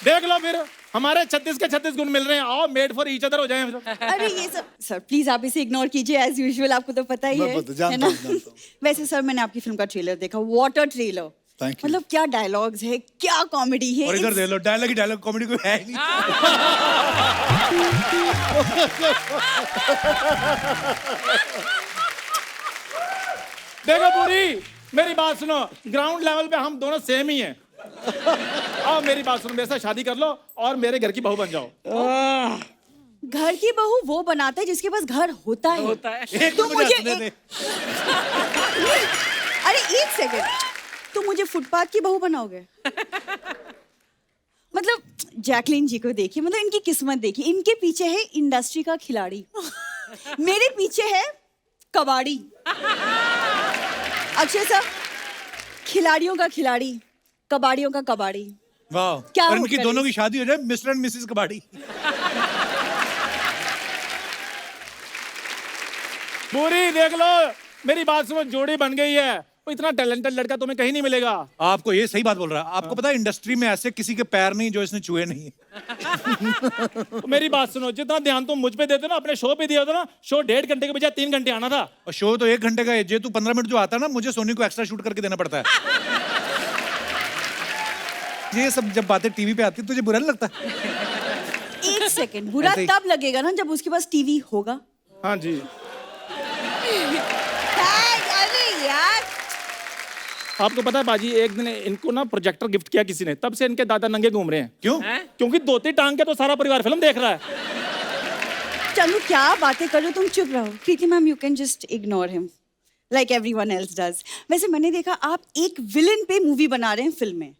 देख लो फिर, हमारे 36 के 36 गुण मिल रहे हैं। आओ मेड फॉर ईच अदर हो जाएं फिर। अरे ये सब सर प्लीज आप इसे इग्नोर कीजिए एज यूजुअल, आपको तो पता ही है ना? वैसे सर मैंने आपकी फिल्म का ट्रेलर देखा, वाटर ट्रेलर। मतलब क्या डायलॉग्स है, क्या कॉमेडी है। और इधर देख लो, डायलॉग ही डायलॉग, कॉमेडी कोई है ही नहीं। देखो पूरी, मेरी बात सुनो, ग्राउंड लेवल पे हम दोनों सेम ही हैं। आओ मेरी बात सुनो, मेरे साथ शादी कर लो और मेरे घर की बहू बन जाओ। घर की बहू वो बनाता है जिसके पास घर होता है। एक तुम मुझे अरे एक सेकंड, तुम मुझे फुटपाथ की बहू बनाओगे? मतलब जैकलीन जी को देखिए, मतलब इनकी किस्मत देखिए, इनके पीछे है इंडस्ट्री का खिलाड़ी, मेरे पीछे है कबाड़ी। अक्षय सर, खिलाड़ियों का खिलाड़ी, कबाड़ियों का कबाड़ी। वाह, क्या और हो इनकी गया दोनों की शादी हो जाए, मिस्टर एंड मिसेस कबाड़ी। पूरी देख लो, मेरी बात सुनो, जोड़ी बन गई है। वो इतना टैलेंटेड लड़का तुम्हें कहीं नहीं मिलेगा। आपको ये सही बात बोल रहा है। आपको पता है इंडस्ट्री में ऐसे किसी के पैर नहीं जो इसने छुए नहीं। मेरी बात सुनो, जितना ध्यान तुम मुझ पे देते ना, अपने शो पे दिया होता ना, शो 1.5 घंटे के बजाय 3 घंटे आना था। और शो तो 1 घंटे का है, जे तू 15 मिनट जो आता है ना, मुझे सोनी को एक्स्ट्रा शूट करके देना पड़ता है। ये सब जब बातें टीवी पे आती है तुझे बुरा नहीं लगता? एक सेकंड, बुरा तब लगेगा ना जब उसके पास टीवी होगा। हाँ जी। अरे यार, आपको पता है बाजी, एक दिन इनको ना प्रोजेक्टर गिफ्ट किया किसी ने, तब से इनके दादा नंगे घूम रहे हैं। क्यों? क्योंकि धोती टांग के तो सारा परिवार फिल्म देख रहा है। चलो क्या बातें कर रहे हो तुम, चुप रहो। Preeti ma'am, you can just ignore him like everyone else does. वैसे मैंने देखा आप एक विलेन पे मूवी बना रहे हैं फिल्म में,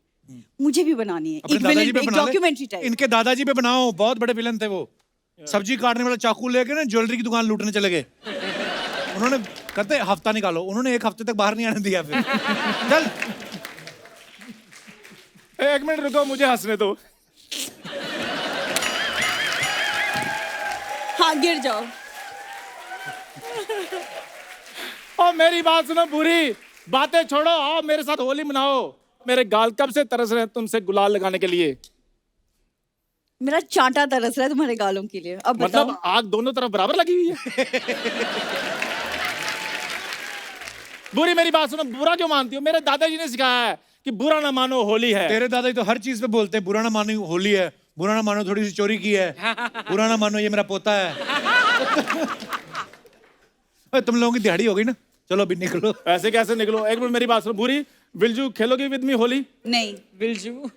मुझे भी बनानी है एक विलेन पे, एक डॉक्यूमेंट्री टाइप। इनके दादाजी पे बनाओ, बहुत बड़े विलन थे वो। सब्जी काटने वाला चाकू लेके ना ज्वेलरी की दुकान लूटने चले गए। उन्होंने कहते हफ्ता निकालो, उन्होंने 1 हफ्ते तक बाहर नहीं आने दिया। फिर चल 1 मिनट रुको, मुझे हंसने दो। हाँ गिर जाओ। और मेरी बात सुनो पूरी, बातें छोड़ो, आओ मेरे साथ होली मनाओ। मेरे गाल कब से तरस रहे हैं तुमसे गुलाल लगाने के लिए। मेरा चांटा तरस रहा है तुम्हारे गालों के लिए। अब बताओ। मतलब आग दोनों तरफ बराबर लगी हुई है। बुरी, मेरी बात सुनो, बुरा क्यों मानती हो? मेरे दादाजी ने सिखाया है कि बुरा ना मानो होली है। तेरे दादाजी तो हर चीज पे बोलते हैं, बुरा ना मानो होली है, बुरा ना मानो थोड़ी सी चोरी की है, बुरा ना मानो ये मेरा पोता है। तुम लोगों की दिहाड़ी हो गई ना, चलो अभी निकलो। ऐसे कैसे निकलो? एक मिनट मेरी बात सुनो बुरी, विलजू खेलोगी विद मी होली? नहीं। बिलजू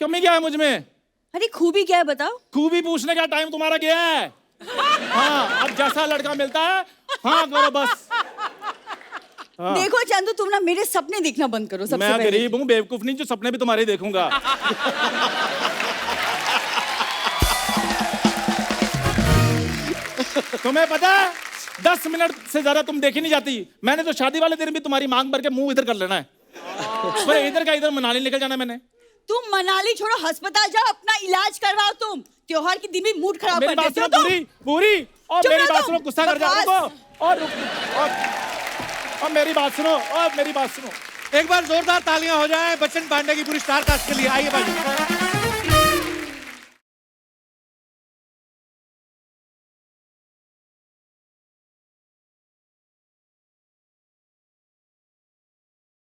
कमी क्या है मुझ में? अरे खूबी क्या है बताओ? खूबी पूछने का टाइम तुम्हारा गया है। हाँ, अब जैसा लड़का मिलता है हाँ करो बस। हाँ। देखो चंदू, तुम ना मेरे सपने देखना बंद करो सबसे मैं पहले। गरीब हूँ, बेवकूफ नहीं, जो सपने भी तुम्हारे देखूंगा। तुम्हें पता है 10 मिनट से ज्यादा तुम देखी नहीं जाती। मैंने तो शादी वाले दिन भी तुम्हारी मांग भर के मुंह इधर कर लेना है। पर इधर का इधर मनाली निकल जाना मैंने। तुम मनाली छोड़ो, अस्पताल जाओ, अपना इलाज करवाओ। तुम त्योहार के दिन भी मूड खराब मेरी कर बात देते हो सुनो तुम। पूरी पूरी, और चुप मेरी रहो बात तुम। सुनो, गुस्सा कर जाओ। बकवास। और मेरी बात सुनो, और मेरी बात सुनो। एक बार जोरदार तालियां हो जाए बच्चन पांडे की पूरी स्टार कास्ट के लिए। आइए बाजी।